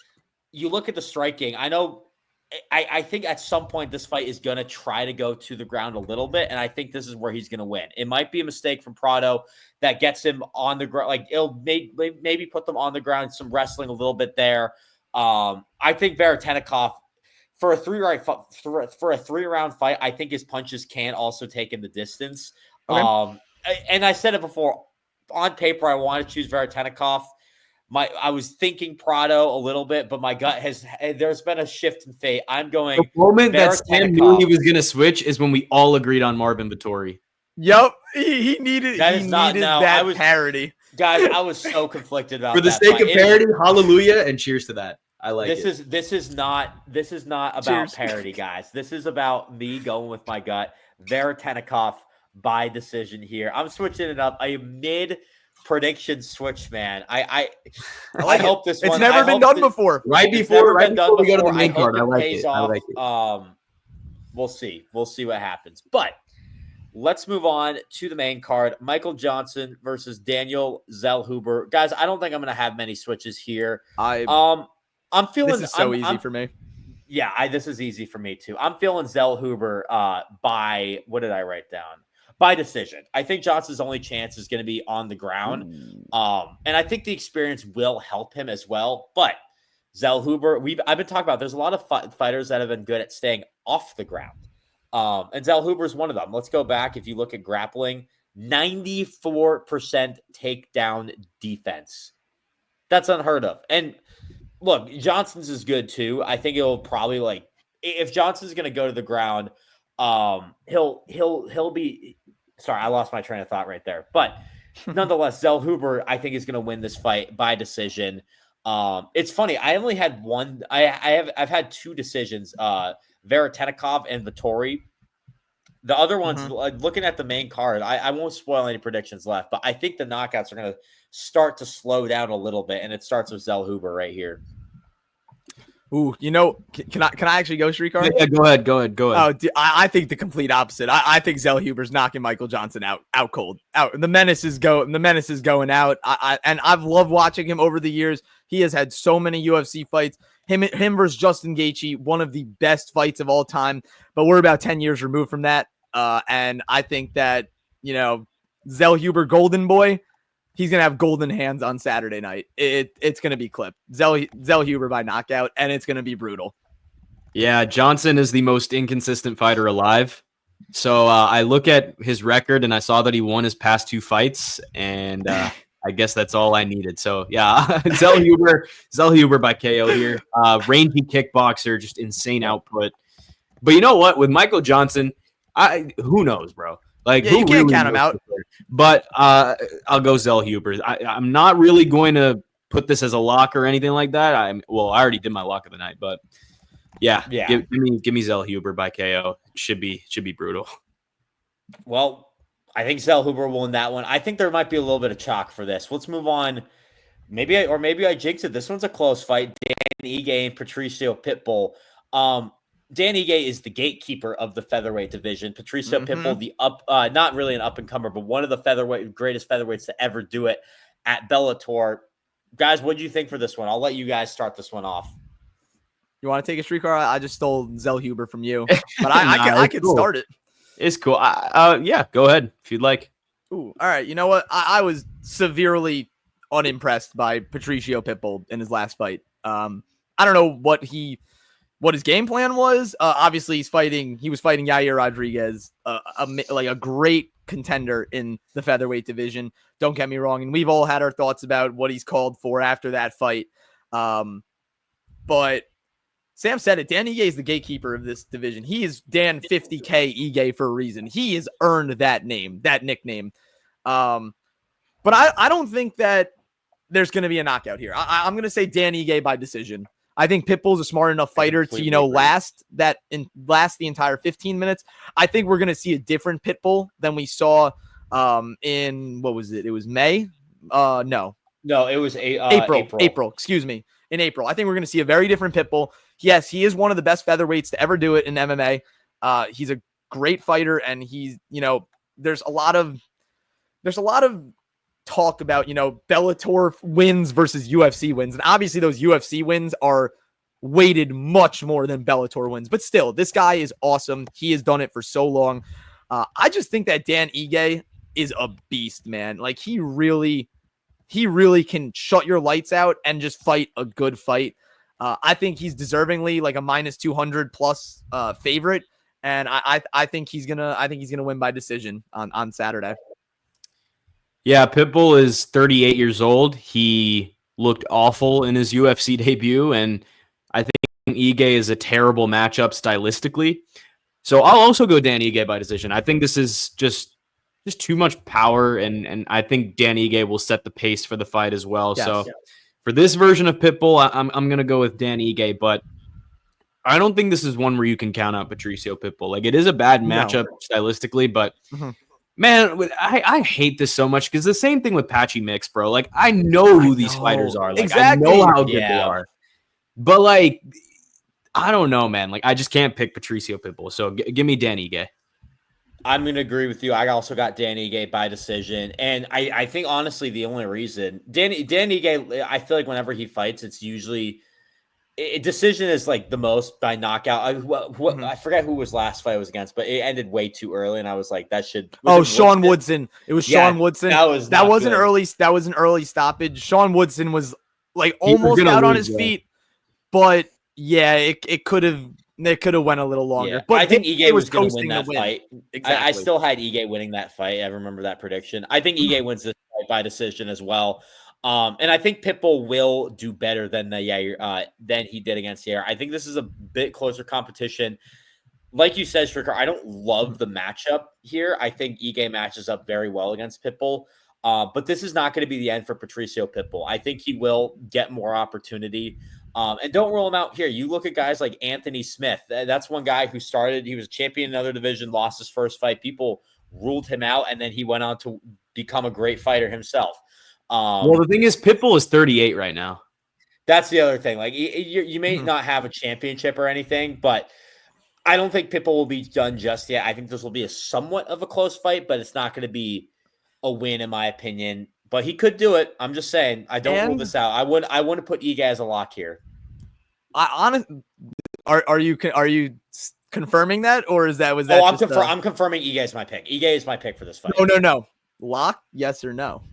you look at the striking. I think at some point this fight is going to try to go to the ground a little bit, and I think this is where he's going to win. It might be a mistake from Prado that gets him on the ground. Like, it'll maybe put them on the ground, some wrestling a little bit there. I think Veretennikov, for a three-round fight, I think his punches can also take in the distance. Okay. And I said it before, on paper, I want to choose Veretennikov. I was thinking Prado a little bit, but my gut there's been a shift in fate. I'm going. The moment that Sam knew he was going to switch is when we all agreed on Marvin Vittori. Yep. He needed that parody. Guys, I was so conflicted about For the sake of parody, hallelujah, and cheers to that. I like it. This is not about parody, guys. This is about me going with my gut. Veretennikov by decision here. I'm switching it up. A mid-prediction switch, man. I hope this one. It's never been done before. Right before we go to the main card. I like it. We'll see. We'll see what happens. But let's move on to the main card. Michael Johnson versus Daniel Zellhuber. Guys, I don't think I'm going to have many switches here. I'm feeling this is so easy for me. Yeah, this is easy for me too. I'm feeling Zellhuber by, what did I write down? By decision. I think Johnson's only chance is going to be on the ground. And I think the experience will help him as well. But Zellhuber, I've been talking about, there's a lot of fighters that have been good at staying off the ground. And Zellhuber is one of them. Let's go back. If you look at grappling, 94% takedown defense. That's unheard of. And look, Johnson's is good too. I think it'll probably, if Johnson's going to go to the ground, he'll be. Sorry, I lost my train of thought right there. But nonetheless, Zellhuber, I think, is going to win this fight by decision. It's funny. I only had one. I've had two decisions. Veretennikov and Vittori. The other ones, looking at the main card, I won't spoil any predictions left, but I think the knockouts are going to start to slow down a little bit, and it starts with Zell Huber right here. Ooh, can I actually go, Srikar? Yeah, go ahead. Oh, I think the complete opposite. I think Zell Huber's knocking Michael Johnson out cold. Out. The menace is going out. And I've loved watching him over the years. He has had so many UFC fights. Him versus Justin Gaethje, one of the best fights of all time. But we're about 10 years removed from that. And I think that, Zell Huber, golden boy, he's going to have golden hands on Saturday night. It's going to be clipped. Zell Huber by knockout, and it's going to be brutal. Yeah, Johnson is the most inconsistent fighter alive. So I look at his record, and I saw that he won his past 2 fights, and I guess that's all I needed. So, yeah, Zell Huber by KO here. Rangy kickboxer, just insane output. But you know what? With Michael Johnson, who knows, bro? Like, you can't really count him out. But I'll go Zell Huber. I'm not really going to put this as a lock or anything like that. I already did my lock of the night, but yeah. Give me Zell Huber by KO. Should be brutal. Well, I think Zell Huber will win that one. I think there might be a little bit of chalk for this. Let's move on. Maybe I jinxed it. This one's a close fight. Dan Ige and Patricio Pitbull. Dan Ige is the gatekeeper of the featherweight division. Patricio Pitbull, not really an up-and-comer, but one of the greatest featherweights to ever do it at Bellator. Guys, what do you think for this one? I'll let you guys start this one off. You want to take a Srikar? I just stole Zell Huber from you, but I could start it. It's cool. Yeah, go ahead if you'd like. Ooh, all right. You know what? I was severely unimpressed by Patricio Pitbull in his last fight. I don't know what his game plan was. Obviously, he was fighting Yair Rodriguez, a great contender in the featherweight division. Don't get me wrong, and we've all had our thoughts about what he's called for after that fight. But Sam said it. Dan Ige is the gatekeeper of this division. He is Dan 50K Ige for a reason. He has earned that nickname. But I don't think that there's going to be a knockout here. I'm going to say Dan Ige by decision. I think Pitbull's a smart enough fighter to, last the entire 15 minutes. I think we're going to see a different Pitbull than we saw in, what was it? It was May? No, it was April. Excuse me. In April. I think we're going to see a very different Pitbull. Yes, he is one of the best featherweights to ever do it in MMA. He's a great fighter, and he's, there's a lot of talk about, Bellator wins versus UFC wins. And obviously those UFC wins are weighted much more than Bellator wins. But still, this guy is awesome. He has done it for so long. I just think that Dan Ige is a beast, man. Like, he really can shut your lights out and just fight a good fight. I think he's deservingly like a minus 200 plus favorite. And I think he's gonna win by decision on Saturday. Yeah, Pitbull is 38 years old. He looked awful in his UFC debut, and I think Ige is a terrible matchup stylistically. So I'll also go Dan Ige by decision. I think this is just too much power, and I think Dan Ige will set the pace for the fight as well. Yes. For this version of Pitbull, I'm going to go with Dan Ige, but I don't think this is one where you can count out Patricio Pitbull. Like, it is a bad matchup stylistically, but man, I hate this so much because the same thing with Patchy Mix, bro. Like, I know who these fighters are. Like, exactly. I know how good they are. But, like, I don't know, man. Like, I just can't pick Patricio Pitbull. So give me Dan Ige. I'm going to agree with you. I also got Dan Ige by decision. And I think, honestly, the only reason Dan Ige, I feel like whenever he fights, it's usually decision is like the most by knockout. I forget who his last fight was against, but it ended way too early. And I was like, that should. Sean Woodson. It was Sean Woodson. That was an early stoppage. Sean Woodson was like almost out on his feet, but yeah, it could have. They could have went a little longer. Yeah, but I think Ige was going to win that fight. Exactly. I still had Ige winning that fight. I remember that prediction. I think Ige wins this fight by decision as well. And I think Pitbull will do better than than he did against Yair. I think this is a bit closer competition. Like you said, Srikar, I don't love the matchup here. I think Ige matches up very well against Pitbull. But this is not going to be the end for Patricio Pitbull. I think he will get more opportunity. And don't rule him out here. You look at guys like Anthony Smith. That's one guy who started. He was a champion in another division, lost his first fight. People ruled him out, and then he went on to become a great fighter himself. Well, the thing is, Pitbull is 38 right now. That's the other thing. Like you may not have a championship or anything, but I don't think Pitbull will be done just yet. I think this will be a somewhat of a close fight, but it's not going to be a win in my opinion. But he could do it. I'm just saying. I don't rule this out. I wouldn't put Ige as a lock here. Are you confirming that, or was that? I'm confirming Ige is my pick. Ige is my pick for this fight. No. Lock? Yes or no?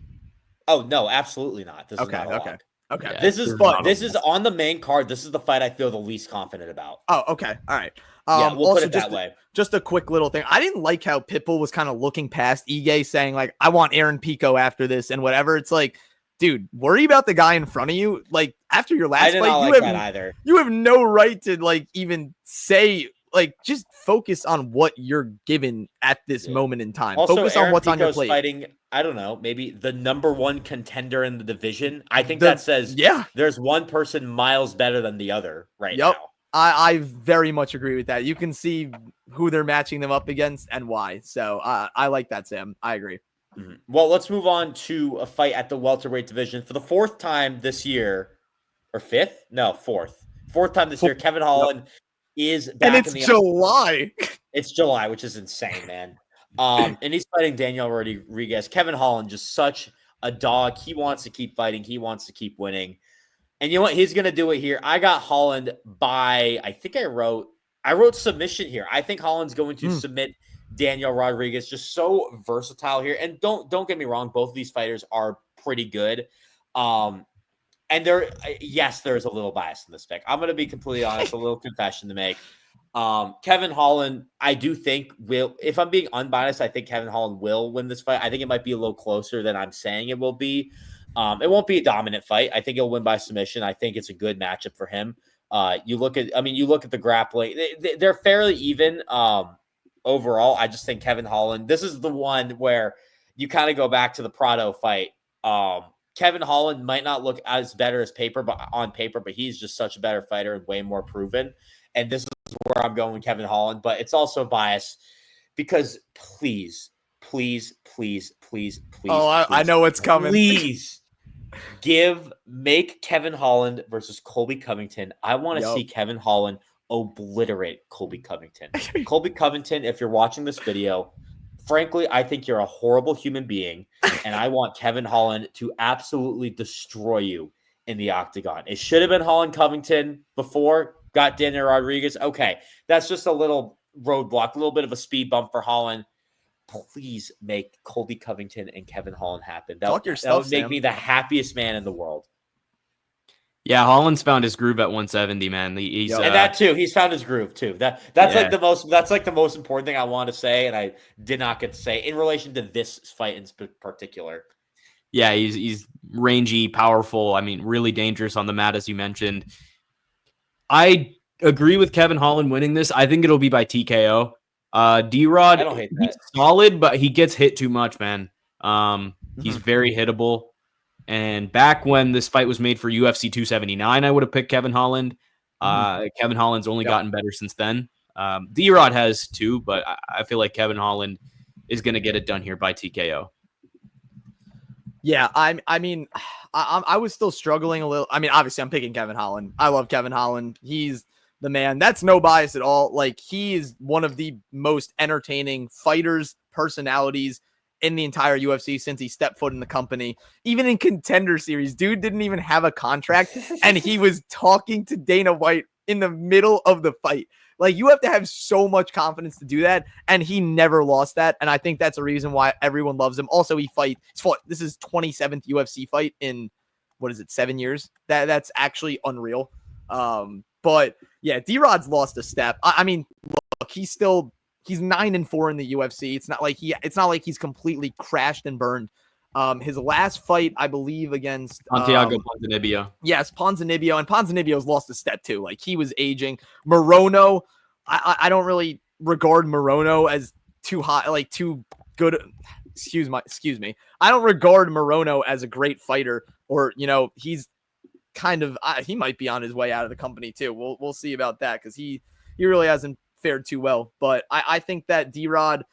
Oh no, absolutely not. This is not a lock. Okay. Yeah, this is on the main card. This is the fight I feel the least confident about. Oh, okay. All right. We'll put it that way. Just a quick little thing. I didn't like how Pitbull was kind of looking past Ige, saying like, "I want Aaron Pico after this and whatever." It's like, dude, worry about the guy in front of you. Like after your last fight, you have no right to like even say like just focus on what you're given at this moment in time. Also, focus Aaron on what's Pico's on your plate. Fighting, I don't know, maybe the number one contender in the division. I think that says there's one person miles better than the other now. I very much agree with that. You can see who they're matching them up against and why. So I like that, Sam. I agree. Mm-hmm. Well, let's move on to a fight at the welterweight division for the fourth time this year, or fifth? No, fourth time this year. Kevin Holland is back. And it's July. It's July, which is insane, man. And he's fighting Daniel Rodriguez. Kevin Holland, just such a dog. He wants to keep fighting. He wants to keep winning. And you know what? He's going to do it here. I got Holland by, I think I wrote submission here. I think Holland's going to submit Daniel Rodriguez. Just so versatile here. And don't get me wrong. Both of these fighters are pretty good. And there's a little bias in this pick. I'm going to be completely honest, a little confession to make. Kevin Holland, I do think will, if I'm being unbiased, I think Kevin Holland will win this fight. I think it might be a little closer than I'm saying it will be. It won't be a dominant fight. I think he'll win by submission. I think it's a good matchup for him. You look at the grappling, they're fairly even, overall. I just think Kevin Holland, this is the one where you kind of go back to the Prado fight. Kevin Holland might not look as better as on paper, but he's just such a better fighter and way more proven. And this is where I'm going with Kevin Holland, but it's also biased because please. Oh, I know what's coming. Please make Kevin Holland versus Colby Covington. I want to see Kevin Holland obliterate Colby Covington. Colby Covington, if you're watching this video, frankly, I think you're a horrible human being, and I want Kevin Holland to absolutely destroy you in the octagon. It should have been Holland Covington before. Got Daniel Rodriguez. Okay, that's just a little roadblock, a little bit of a speed bump for Holland. Please make Colby Covington and Kevin Holland happen. That would make me the happiest man in the world. Yeah, Holland's found his groove at 170, man. And that too, he's found his groove too. That's like the most important thing I want to say, and I did not get to say in relation to this fight in particular. Yeah, he's rangy, powerful. I mean, really dangerous on the mat, as you mentioned. I agree with Kevin Holland winning this. I think it'll be by TKO. D-Rod, he's solid, but he gets hit too much, man. He's very hittable. And back when this fight was made for UFC 279, I would have picked Kevin Holland. Kevin Holland's only gotten better since then. D-Rod has too, but I feel like Kevin Holland is going to get it done here by TKO. Yeah, I was still struggling a little. I mean, obviously, I'm picking Kevin Holland. I love Kevin Holland. He's the man. That's no bias at all. Like, he is one of the most entertaining fighters, personalities in the entire UFC since he stepped foot in the company. Even in Contender Series, dude didn't even have a contract, and he was talking to Dana White in the middle of the fight. Like, you have to have so much confidence to do that, and he never lost that, and I think that's a reason why everyone loves him. Also, he's fought, this is 27th UFC fight in, 7 years? That's actually unreal. But yeah, D-Rod's lost a step. I mean, look, he's 9-4 in the UFC. It's not like he's completely crashed and burned. His last fight, I believe, against Santiago Ponzinibbio. Yes, Ponzinibbio, and Ponzinibbio's lost a step too. Like, he was aging. Morono, I don't really regard Morono as too high, like too good. Excuse me. I don't regard Morono as a great fighter, or he's he might be on his way out of the company too. We'll see about that because he really hasn't fared too well. But I think that D-Rod,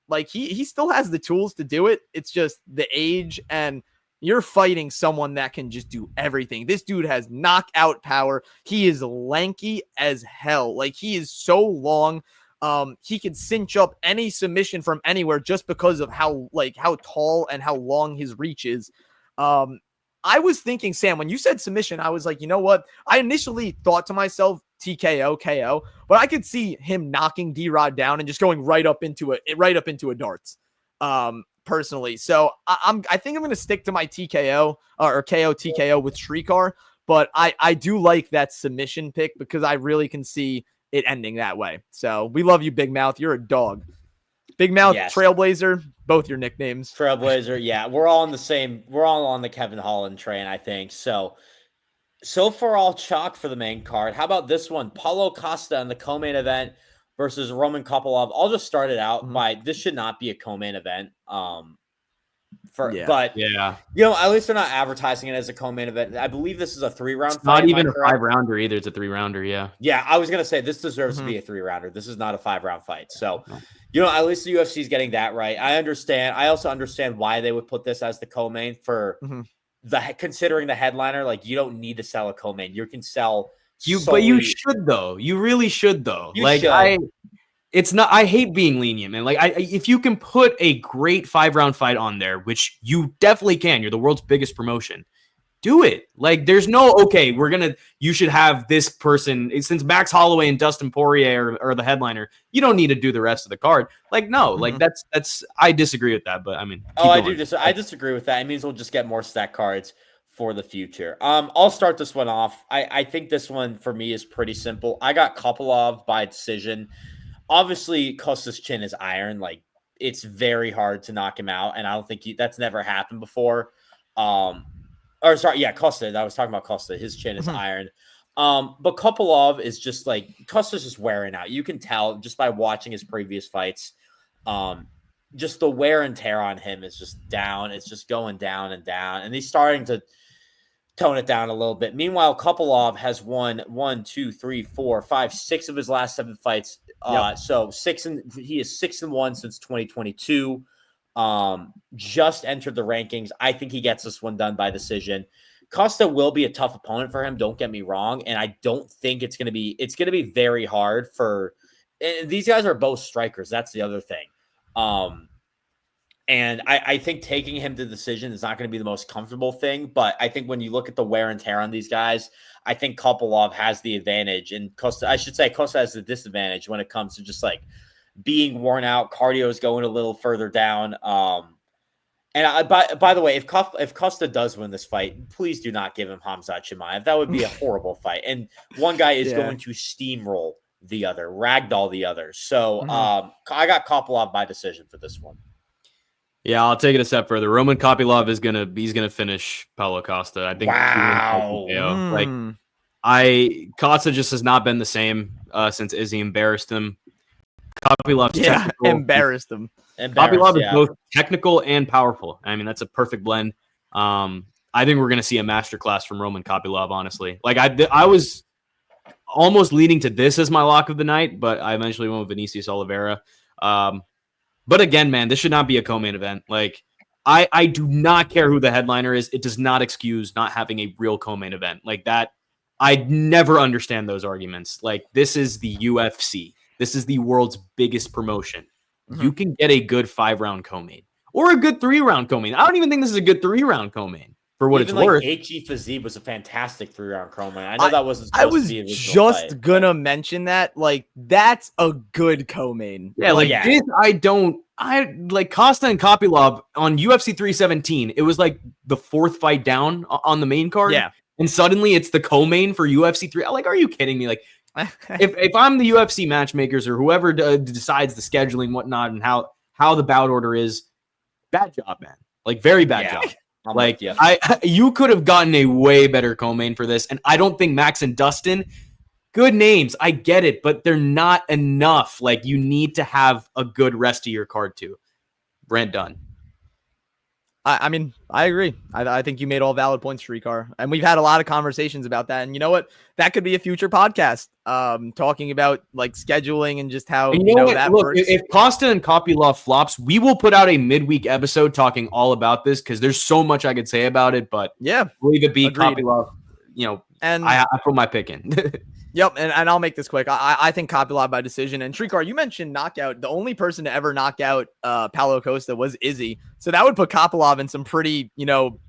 like he still has the tools to do it. It's just the age, and you're fighting someone that can just do everything. This dude has knockout power. He is lanky as hell. Like he is so long. He can cinch up any submission from anywhere just because of how tall and how long his reach is. I was thinking, Sam, when you said submission, I was like, you know what? I initially thought to myself, TKO, KO, but I could see him knocking D-Rod down and just going right up into a darts. Personally. So I think I'm going to stick to my TKO or KO TKO with Srikar, but I do like that submission pick because I really can see it ending that way. So we love you, Big Mouth. You're a dog. Big Mouth, yes. Trailblazer, both your nicknames. Trailblazer, yeah. We're all on the Kevin Holland train, I think. So far all chalk for the main card. How about this one? Paulo Costa in the co-main event versus Roman Kopylov. I'll just start it out by this should not be a co-main event. But you know, at least they're not advertising it as a co-main event. I believe this is a 3-round fight. Not even a 5-rounder either. It's a 3-rounder. Yeah. Yeah. I was going to say this deserves to be a 3-rounder. This is not a 5-round fight. So, you know, at least the UFC is getting that right. I also understand why they would put this as the co-main for considering the headliner. Like you don't need to sell a co-main. You can sell but you should though. You really should though. I hate being lenient, man. Like if you can put a great 5-round fight on there, which you definitely can, you're the world's biggest promotion. Do it. Like there's no, okay, you should have this person since Max Holloway and Dustin Poirier are the headliner. You don't need to do the rest of the card. Like, no, like that's, I disagree with that, but I mean, I disagree with that. It means we'll just get more stack cards for the future. I'll start this one off. I think this one for me is pretty simple. I got Kopylov by decision. Obviously, Costa's chin is iron. Like it's very hard to knock him out, and I don't think that's never happened before. Costa. I was talking about Costa. His chin is iron. But Kopylov is just like Costa's just wearing out. You can tell just by watching his previous fights. Just the wear and tear on him is just down. It's just going down and down, and he's starting to tone it down a little bit. Meanwhile, Kopylov has won 6 of his last 7 fights. So he is 6-1 since 2022. Just entered the rankings. I think he gets this one done by decision. Costa will be a tough opponent for him. Don't get me wrong. And I don't think it's going to be very hard and these guys are both strikers. That's the other thing. And I think taking him to decision is not going to be the most comfortable thing, but I think when you look at the wear and tear on these guys, I think Kopylov has the advantage, and Costa has the disadvantage when it comes to just like being worn out. Cardio is going a little further down. And by the way, if Costa does win this fight, please do not give him Khamzat Chimaev. That would be a horrible fight. And one guy is going to steamroll the other, ragdoll the other. So I got Kopylov by decision for this one. Yeah, I'll take it a step further. Roman Kopylov he's gonna finish Paulo Costa. I think. Wow. Costa just has not been the same since Izzy embarrassed him. Kopylov's embarrassed him. Kopylov is both technical and powerful. I mean, that's a perfect blend. I think we're gonna see a masterclass from Roman Kopylov. Honestly, like I was almost leading to this as my lock of the night, but I eventually went with Vinicius Oliveira. But again, man, this should not be a co-main event. Like, I do not care who the headliner is. It does not excuse not having a real co-main event like that. I never understand those arguments. Like, this is the UFC. This is the world's biggest promotion. You can get a good 5-round co-main or a good 3-round co-main. I don't even think this is a good 3-round co-main for what it's worth. HG Fazib was a fantastic 3-round co-main. I know that wasn't I was just gonna mention that. Like, that's a good co-main. Yeah, this I like Costa and Kopylov on UFC 317. It was like the 4th fight down on the main card. Yeah. And suddenly it's the co-main for UFC 3. Like, are you kidding me? Like, if I'm the UFC matchmakers or whoever decides the scheduling and whatnot and how the bout order is, bad job, man. Like, very bad job. Like, you could have gotten a way better co-main for this, and I don't think Max and Dustin, good names, I get it, but they're not enough. Like, you need to have a good rest of your card too. Brent Dunn. I mean, I agree. I think you made all valid points, Srikar. And we've had a lot of conversations about that. And you know what? That could be a future podcast, talking about like scheduling and just how, And you know what? that Look, works. if Costa and Kopylov flops, we will put out a midweek episode talking all about this because there's so much I could say about it. But yeah, leave it be. agreed. Kopylov, And I put my pick in. yep, and I'll make this quick. I think Kopylov by decision. And Srikar, you mentioned knockout. The only person to ever knock out Paulo Costa was Izzy. So that would put Kopylov in some pretty,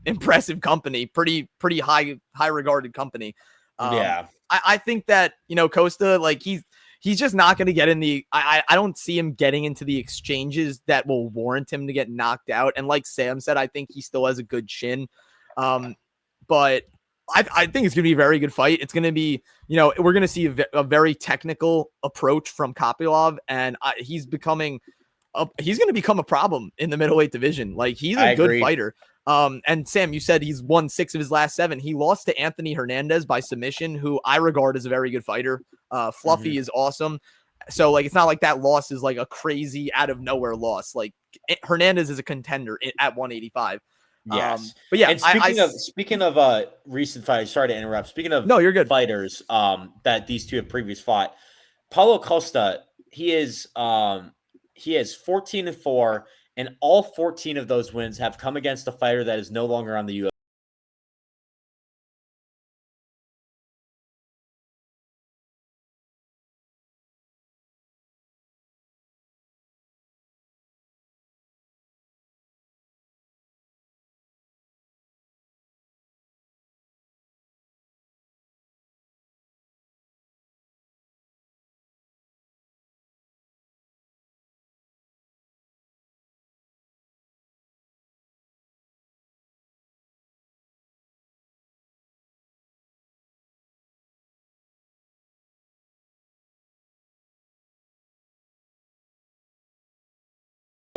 impressive company, pretty high regarded company. Yeah. I think that, Costa, like he's just not going to get in the, I don't see him getting into the exchanges that will warrant him to get knocked out. And like Sam said, I think he still has a good chin. But I think it's going to be a very good fight. It's going to be, we're going to see a very technical approach from Kopylov, and he's going to become a problem in the middleweight division. Like he's a good fighter. And Sam, you said he's won 6 of his last 7. He lost to Anthony Hernandez by submission, who I regard as a very good fighter. Fluffy is awesome. So like, it's not like that loss is like a crazy out of nowhere loss. Like Hernandez is a contender at 185. Yes, but yeah. And speaking of recent fighters, sorry to interrupt. Speaking of you're good. Fighters that these two have previously fought, Paulo Costa, he is 14-4, and all 14 of those wins have come against a fighter that is no longer on the UFC.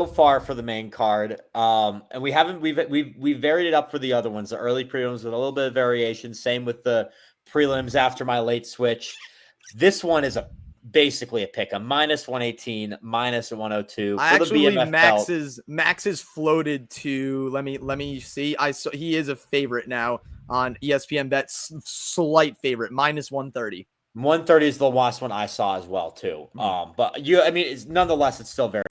So far for the main card, and we've varied it up for the other ones, the early prelims with a little bit of variation. Same with the prelims after my late switch. This one is basically a pick, a minus 118, minus 102 for the BMF belt. Max is floated to, let me see. He is a favorite now on ESPN Bet, slight favorite, minus 130. 130 is the last one I saw as well too. But nonetheless, it's still very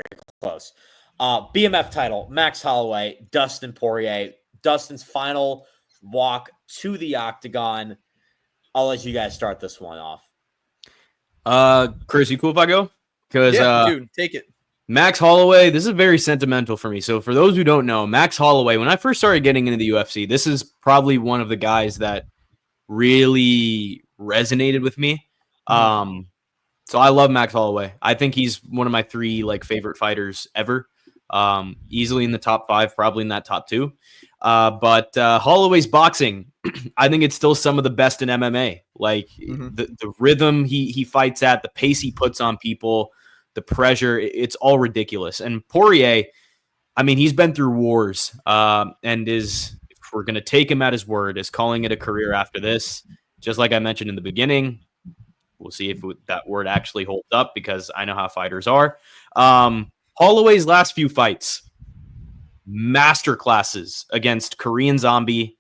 close. BMF title, Max Holloway, Dustin Poirier. Dustin's final walk to the octagon. I'll let you guys start this one off. Chris, you cool if I go? Because dude, take it. Max Holloway, this is very sentimental for me. So for those who don't know, Max Holloway, when I first started getting into the UFC, this is probably one of the guys that really resonated with me. So I love Max Holloway. I think he's one of my 3 favorite fighters ever. Easily in the top 5, probably in that top 2. But Holloway's boxing, I think it's still some of the best in MMA. The rhythm he fights at, the pace he puts on people, the pressure, it's all ridiculous. And Poirier, I mean, he's been through wars, and if we're going to take him at his word, is calling it a career after this. Just like I mentioned in the beginning, we'll see if that word actually holds up, because I know how fighters are. Holloway's last few fights, master classes against Korean Zombie,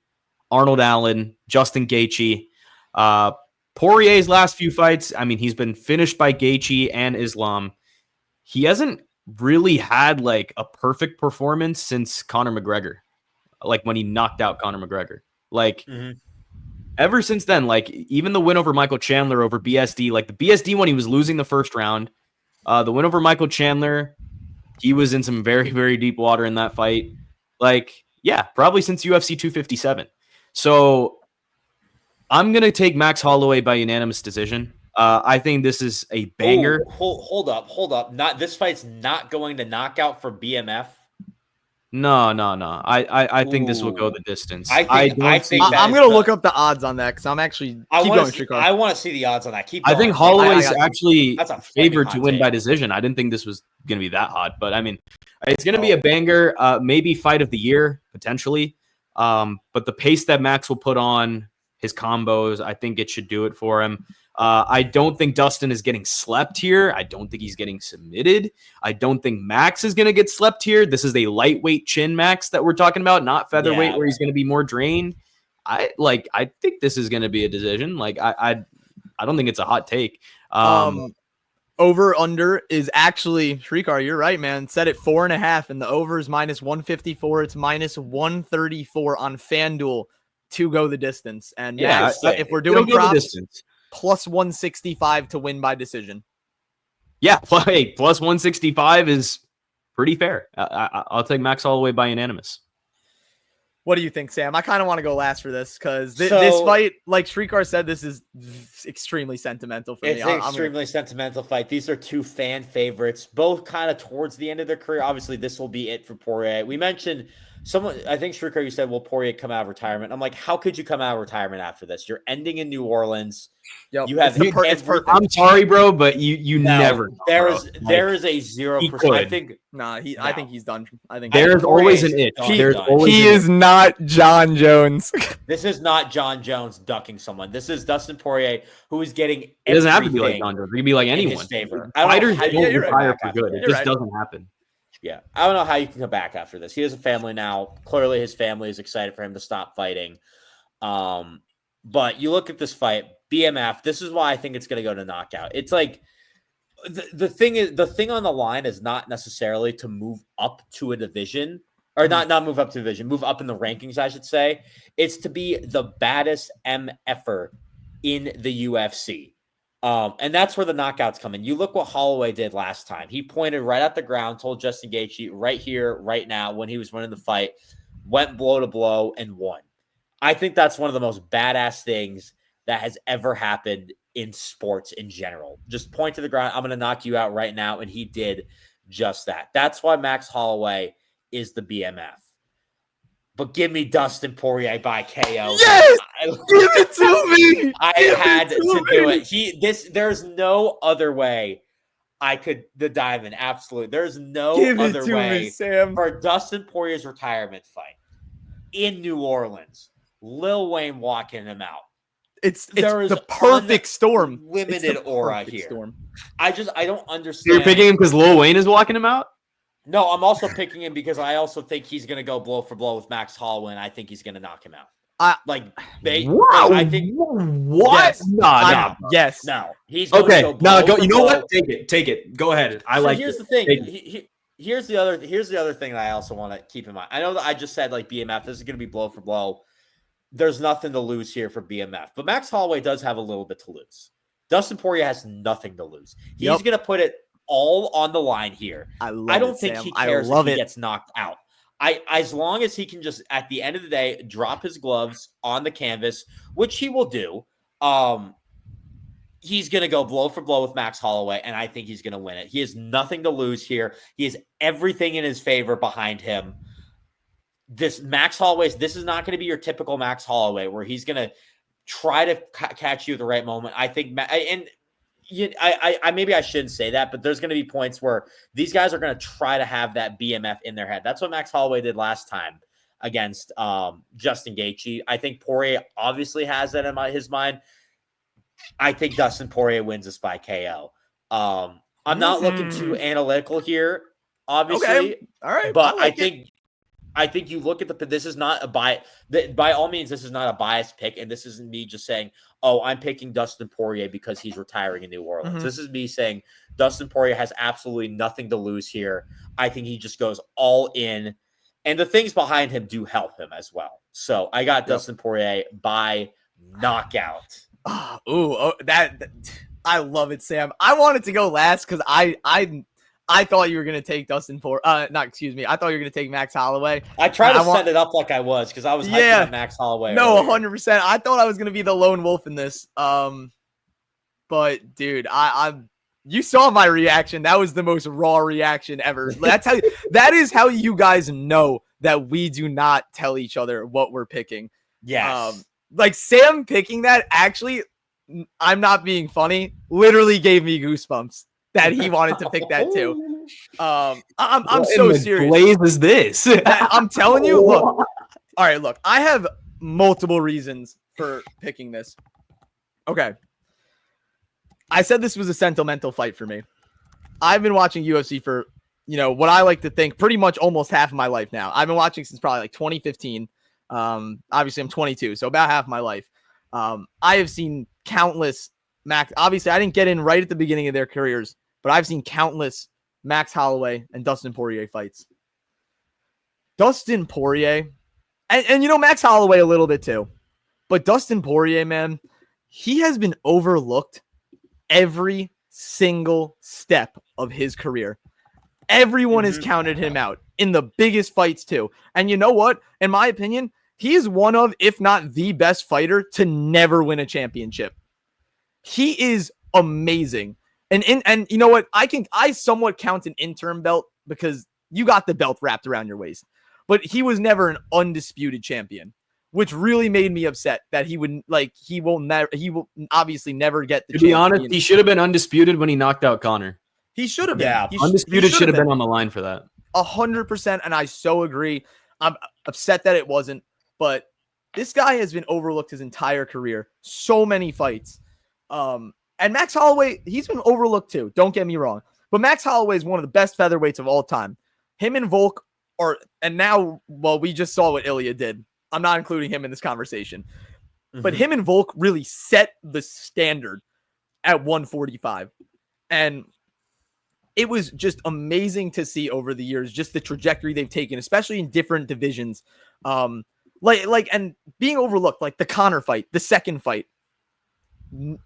Arnold Allen, Justin Gaethje. Poirier's last few fights, I mean, he's been finished by Gaethje and Islam. He hasn't really had a perfect performance since Conor McGregor, when he knocked out Conor McGregor. Ever since then, even the win over Michael Chandler over BSD, the BSD one, he was losing the first round. The win over Michael Chandler, he was in some very, very deep water in that fight. Probably since UFC 257. So I'm going to take Max Holloway by unanimous decision. I think this is a banger. Hold up. This fight's not going to knockout for BMF. No. I think this will go the distance. I'm going to look up the odds on that, because I'm actually I want to see the odds on that. Keep going. I think Holloway's actually That's a favored to win by decision. I didn't think this was going to be that hot, but I mean, it's going to be a banger, maybe fight of the year, potentially. But the pace that Max will put on his combos, I think it should do it for him. I don't think Dustin is getting slept here. I don't think he's getting submitted. I don't think Max is going to get slept here. This is a lightweight chin Max that we're talking about, not featherweight where he's going to be more drained. I think this is going to be a decision. Like I don't think it's a hot take. Over under is actually Srikar. You're right, man. Set it 4.5, and the over is -154. It's -134 on FanDuel to go the distance. And Max, if we're doing props, +165 to win by decision. Yeah, hey, +165 is pretty fair. I'll take Max Holloway by unanimous. What do you think, Sam? I kind of want to go last for this because this fight, like Srikar said, this is extremely sentimental for me. It's an extremely sentimental fight. These are two fan favorites, both kind of towards the end of their career. Obviously, this will be it for Poirier. We mentioned someone, I think Srikar, you said, will Poirier come out of retirement? I'm like, how could you come out of retirement after this? You're ending in New Orleans. Yep. You have it's perfect. I'm sorry, bro, but you never. There is a 0%. I think. I think he's done. I think there's always an it. He is not John Jones. This is not John Jones ducking someone. This is Dustin Poirier, who is getting. It doesn't have to be like John Jones. It can be like anyone. Fighters don't retire for good. It just doesn't happen. Yeah, I don't know how you can come back after this. He has a family now. Clearly, his family is excited for him to stop fighting. But you look at this fight, BMF. This is why I think it's going to go to knockout. It's like the thing on the line is not necessarily to move up to a division, or not move up to a division, move up in the rankings, I should say. It's to be the baddest MFer in the UFC. And that's where the knockouts come in. You look what Holloway did last time. He pointed right at the ground, told Justin Gaethje right here, right now, when he was winning the fight, went blow to blow and won. I think that's one of the most badass things that has ever happened in sports in general. Just point to the ground. I'm going to knock you out right now. And he did just that. That's why Max Holloway is the BMF. But give me Dustin Poirier by KO. Yes! Give it to me! I had to do it. There's no other way I could, the diamond, absolutely. There's no other way for Dustin Poirier's retirement fight in New Orleans. Lil Wayne walking him out. It's the perfect storm. Limited aura here. Storm. I don't understand. You're picking him because Lil Wayne is walking him out? No, I'm also picking him because I also think he's going to go blow for blow with Max Holloway, and I think he's going to knock him out. I think what? Yes. Yes. No. He's going to go blow go. You know what? Take it. Go ahead. Here's the thing. Here's the other thing that I also want to keep in mind. I know that I just said like BMF. This is going to be blow for blow. There's nothing to lose here for BMF, but Max Holloway does have a little bit to lose. Dustin Poirier has nothing to lose. He's going to put it all on the line here. I don't think he cares if he gets knocked out. As long as he can just, at the end of the day, drop his gloves on the canvas, which he will do, he's going to go blow for blow with Max Holloway, and I think he's going to win it. He has nothing to lose here. He has everything in his favor behind him. This Max Holloway, this is not going to be your typical Max Holloway where he's going to try to catch you at the right moment. I think, and maybe I shouldn't say that, but there's going to be points where these guys are going to try to have that BMF in their head. That's what Max Holloway did last time against Justin Gaethje. I think Poirier obviously has that in his mind. I think Dustin Poirier wins this by KO. I'm not looking too analytical here, obviously. Okay. All right. But I think you look at this is not a bias. By all means, this is not a biased pick. And this isn't me just saying, oh, I'm picking Dustin Poirier because he's retiring in New Orleans. Mm-hmm. This is me saying Dustin Poirier has absolutely nothing to lose here. I think he just goes all in. And the things behind him do help him as well. So I got Dustin Poirier by knockout. That I love it, Sam. I wanted to go last because I thought you were going to take I thought you were going to take Max Holloway. I tried to set it up like I was because I was hyping up Max Holloway. No, 100%. I thought I was going to be the lone wolf in this. But dude, you saw my reaction. That was the most raw reaction ever. That is how you guys know that we do not tell each other what we're picking. Yes. Like Sam picking that, actually, I'm not being funny, literally gave me goosebumps. That he wanted to pick that too. I'm so serious. Blaze is this? I'm telling you. Look, all right. Look, I have multiple reasons for picking this. Okay. I said this was a sentimental fight for me. I've been watching UFC for, what I like to think pretty much almost half of my life now. I've been watching since probably like 2015. Obviously I'm 22, so about half my life. I have seen countless Max. Obviously I didn't get in right at the beginning of their careers, but I've seen countless Max Holloway and Dustin Poirier fights. Dustin Poirier, and Max Holloway a little bit too, but Dustin Poirier, man, he has been overlooked every single step of his career. Everyone has counted him out in the biggest fights too. And you know what? In my opinion, he is one of, if not the best fighter to never win a championship. He is amazing. And you know what? I somewhat count an interim belt because you got the belt wrapped around your waist. But he was never an undisputed champion, which really made me upset that he will obviously never get the chance. To be honest, he should have been undisputed when he knocked out Conor. He should have been. Yeah. Undisputed should have been on the line for that. 100%, and I so agree. I'm upset that it wasn't, but this guy has been overlooked his entire career. So many fights. And Max Holloway, he's been overlooked too. Don't get me wrong. But Max Holloway is one of the best featherweights of all time. Him and Volk we just saw what Ilya did. I'm not including him in this conversation. But him and Volk really set the standard at 145. And it was just amazing to see over the years, just the trajectory they've taken, especially in different divisions. And being overlooked, like the Conor fight, the second fight.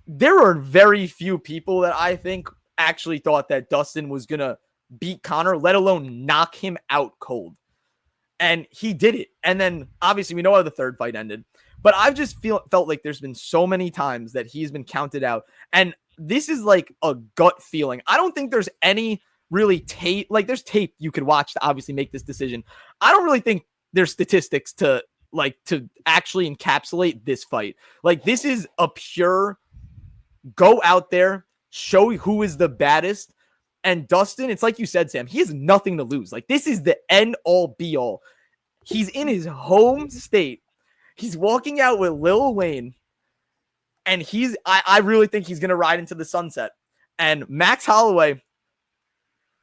There are very few people that I think actually thought that Dustin was going to beat Conor, let alone knock him out cold. And he did it. And then obviously we know how the third fight ended, but I've just felt like there's been so many times that he's been counted out. And this is like a gut feeling. I don't think there's any really tape. Like there's tape you could watch to obviously make this decision. I don't really think there's statistics to actually encapsulate this fight. Like this is a pure go out there, show who is the baddest. And Dustin, it's like you said, Sam, he has nothing to lose. Like this is the end all be all. He's in his home state. He's walking out with Lil Wayne. And I really think he's going to ride into the sunset. And Max Holloway,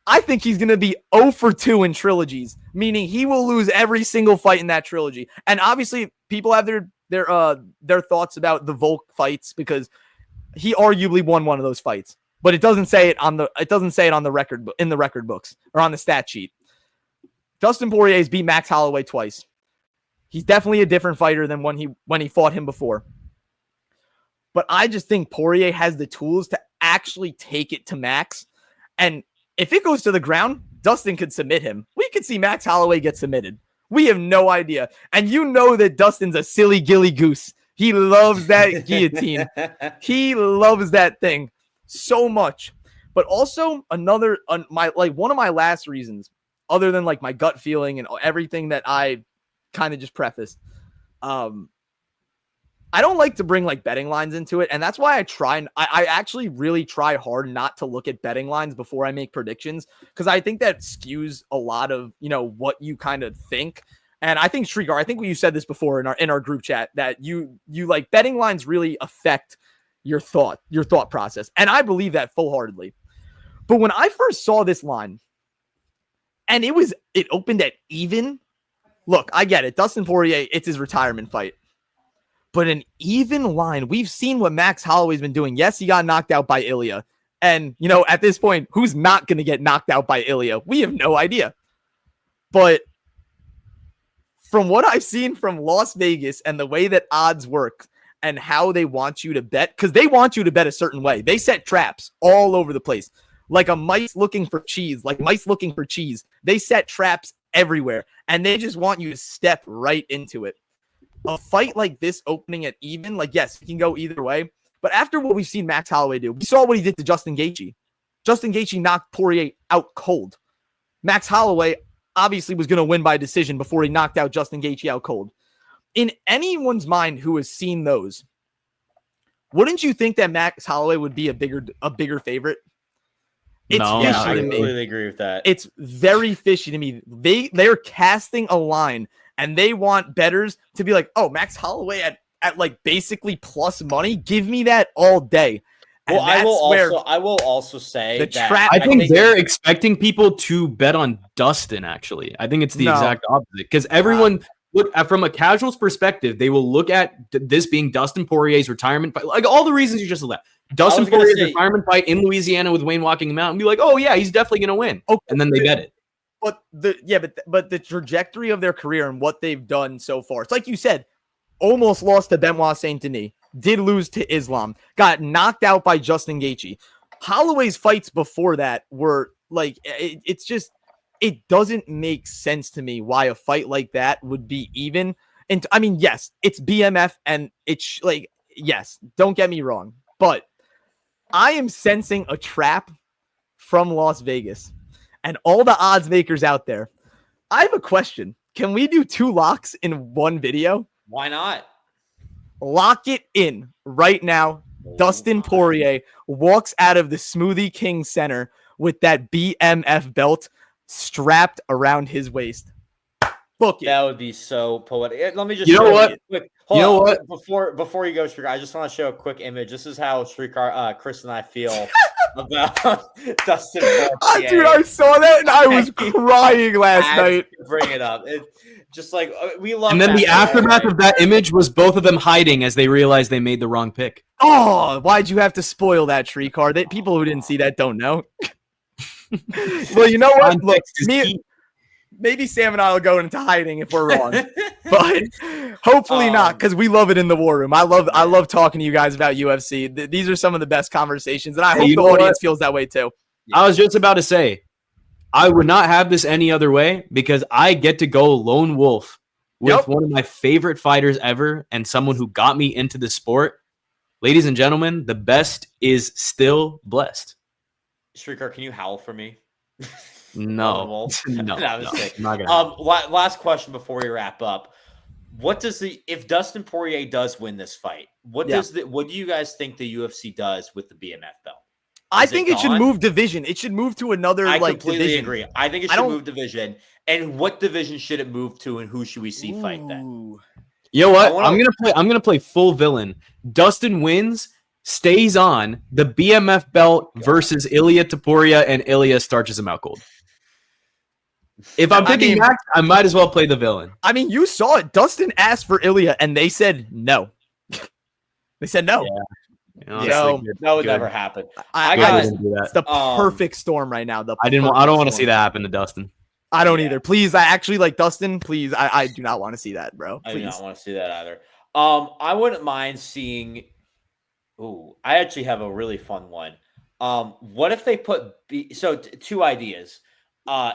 I think he's going to be 0 for 2 in trilogies, meaning he will lose every single fight in that trilogy. And obviously people have their thoughts about the Volk fights because he arguably won one of those fights. But it doesn't say it on the record in the record books or on the stat sheet. Dustin Poirier's beat Max Holloway twice. He's definitely a different fighter than when he fought him before. But I just think Poirier has the tools to actually take it to Max. And if it goes to the ground, Dustin could submit him. We could see Max Holloway get submitted. We have no idea. And you know that Dustin's a silly gilly goose. He loves that guillotine. He loves that thing so much. But also one of my last reasons, other than like my gut feeling and everything that I kind of just prefaced, I don't like to bring like betting lines into it. And that's why I actually really try hard not to look at betting lines before I make predictions. Cause I think that skews a lot of, what you kind of think. And I think Srikar, I think you said this before in our group chat that you like betting lines really affect your thought process. And I believe that full-heartedly. But when I first saw this line and it opened at even, look, I get it. Dustin Poirier, it's his retirement fight. But an even line, we've seen what Max Holloway's been doing. Yes, he got knocked out by Ilya. And, at this point, who's not going to get knocked out by Ilya? We have no idea. But from what I've seen from Las Vegas and the way that odds work and how they want you to bet, because they want you to bet a certain way. They set traps all over the place. Like a mice looking for cheese, They set traps everywhere. And they just want you to step right into it. A fight like this opening at even, yes, it can go either way. But after what we've seen Max Holloway do, we saw what he did to Justin Gaethje. Justin Gaethje knocked Poirier out cold. Max Holloway obviously was going to win by decision before he knocked out Justin Gaethje out cold. In anyone's mind who has seen those, wouldn't you think that Max Holloway would be a bigger favorite? It's fishy I to me. completely agree with that. It's very fishy to me. They're casting a line. And they want bettors to be like, oh, Max Holloway at like basically plus money. Give me that all day. Well, And that's I will also say the that trap. I think they're expecting people to bet on Dustin. Actually, I think it's the No. exact opposite because everyone look from a casual's perspective, they will look at this being Dustin Poirier's retirement fight, like all the reasons you just left. Dustin Poirier's retirement fight in Louisiana with Wayne walking him out, and be like, oh yeah, he's definitely gonna win. Okay. And then they bet it. But the trajectory of their career and what they've done so far, it's like you said, almost lost to Benoit Saint Denis, did lose to Islam, got knocked out by Justin Gaethje. Holloway's fights before that were like, it's just, it doesn't make sense to me why a fight like that would be even. And I mean, yes, it's BMF and it's like, yes, don't get me wrong, but I am sensing a trap from Las Vegas and all the odds makers out there. I have a question. Can we do 2 locks in one video? Why not? Lock it in right now. Dustin Poirier walks out of the Smoothie King Center with that BMF belt strapped around his waist. Book it. That would be so poetic. Let me just. You know what? Before you go, Srikar, I just want to show a quick image. This is how Srikar, Chris, and I feel about Dustin Poirier. Dude, I saw that and I was crying last night. Bring it up. It just like we love. And then the aftermath of that image was both of them hiding as they realized they made the wrong pick. Oh, why'd you have to spoil that, Srikar? People who didn't see that don't know. Well, you know what? Look, maybe Sam and I will go into hiding if we're wrong, but hopefully not, because we love it in the war room. I love talking to you guys about UFC. These are some of the best conversations, and I hope the audience feels that way too. I was just about to say, I would not have this any other way because I get to go lone wolf with one of my favorite fighters ever and someone who got me into the sport. Ladies and gentlemen, the best is still blessed. Srikar, can you howl for me? No. No. No. Last question before we wrap up. If Dustin Poirier does win this fight, what do you guys think the UFC does with the BMF belt? I think it should move division. It should move to another completely division. Agree. I think it should move division. And what division should it move to, and who should we see fight then? You know what? I'm gonna play full villain. Dustin wins, stays on the BMF belt versus Ilia Topuria, and Ilia starches him out cold. If I'm picking Max, I might as well play the villain. I mean, you saw it. Dustin asked for Ilia, and they said no. They said no. Yeah. Honestly, that would never happen. It's the perfect storm right now. I don't want to see that happen to Dustin. I don't either. Please, I actually like Dustin. Please, I do not want to see that, bro. Please. I do not want to see that either. I wouldn't mind seeing. Ooh, I actually have a really fun one. What if they put two ideas.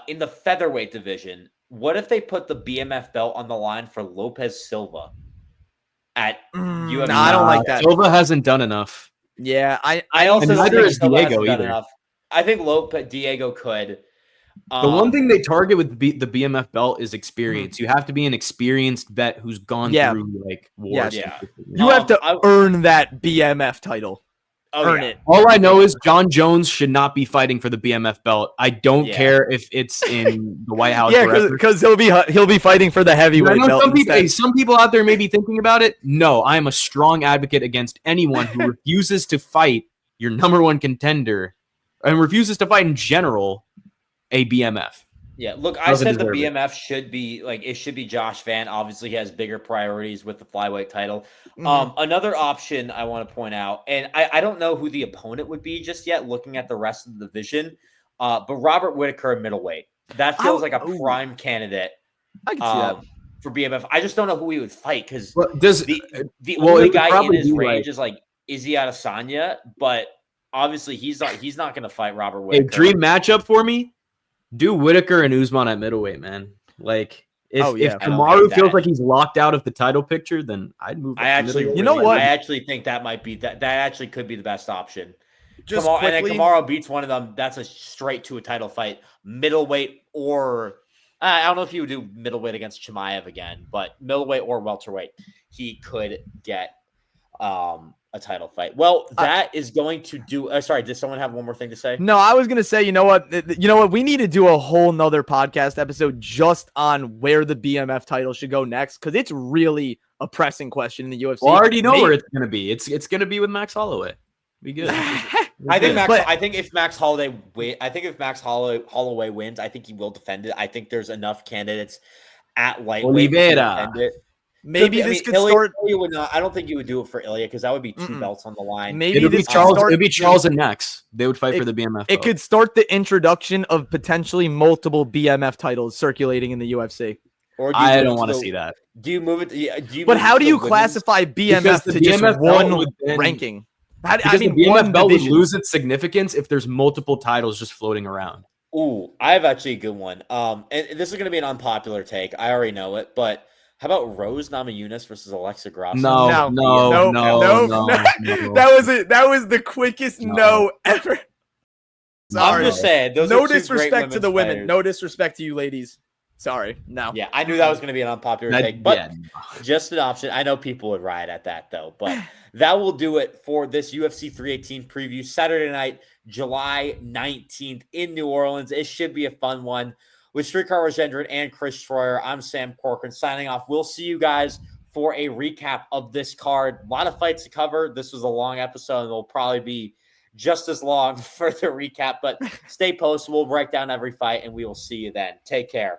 In the featherweight division, what if they put the BMF belt on the line for Lopez Silva at UFC? No, I don't like that. Silva hasn't done enough. Yeah, I also and neither is Diego either. Enough. I think Diego could. The one thing they target with the BMF belt is experience. You have to be an experienced vet who's gone through like wars. Yeah. You have to earn that BMF title. Earn it. All I know is John Jones should not be fighting for the BMF belt. I don't care if it's in the White House. Because he'll be fighting for the heavyweight belt. Some people out there may be thinking about it. No, I am a strong advocate against anyone who refuses to fight your number one contender and refuses to fight in general a BMF. Yeah, look, I said the BMF should be Josh Van. Obviously, he has bigger priorities with the flyweight title. Another option I want to point out, and I don't know who the opponent would be just yet, looking at the rest of the division, but Robert Whittaker at middleweight. That feels like a prime candidate I can see that. For BMF. I just don't know who he would fight because the only only guy in his range is like Izzy Adesanya, but obviously he's not going to fight Robert Whittaker. A dream matchup for me? Do Whittaker and Usman at middleweight, man. Like, if Kamaru feels like he's locked out of the title picture, then I'd move. I actually think that might be that actually could be the best option. And then Kamaru beats one of them. That's a straight to a title fight, middleweight or I don't know if he would do middleweight against Chimaev again, but middleweight or welterweight, he could get a title fight. Well, that is going to do. Sorry, did someone have one more thing to say? No, I was gonna say, you know what? We need to do a whole nother podcast episode just on where the BMF title should go next, because it's really a pressing question in the UFC. Well, I already know where it's gonna be. It's gonna be with Max Holloway. Be good. I think But- if Max Holloway wins, I think he will defend it. I think there's enough candidates at lightweight to Oliveira. defend it. Maybe this could Ilya, start. Ilya would not. I don't think you would do it for Ilya because that would be two Mm-mm. belts on the line. Maybe It'd be this could Charles. start. It'd be Charles and Nex. They would fight for the BMF. It belt. could start the introduction of potentially multiple BMF titles circulating in the UFC. Or do you I move it don't want to the- see that. Do you move it? Do you But move how it do to you the women's- classify BMF Because the to just BMF belt one would then- ranking? Because the one BMF belt would division. lose its significance if there's multiple titles just floating around. Ooh, I have actually a good one. And this is going to be an unpopular take. I already know it, but how about Rose Namajunas versus Alexa Grasso? No. That was the quickest no ever. I'm Sorry. just saying. Those No are two great disrespect to the women's women. fighters. No disrespect to you ladies. Sorry. No. Yeah, I knew that was going to be an unpopular take, but just an option. I know people would riot at that though, but that will do it for this UFC 318 preview Saturday night, July 19th in New Orleans. It should be a fun one with Srikar Rajendran and Chris Shroyer. I'm Sam Corcoran signing off. We'll see you guys for a recap of this card. A lot of fights to cover. This was a long episode and it'll probably be just as long for the recap, but stay posted. We'll break down every fight and we will see you then. Take care.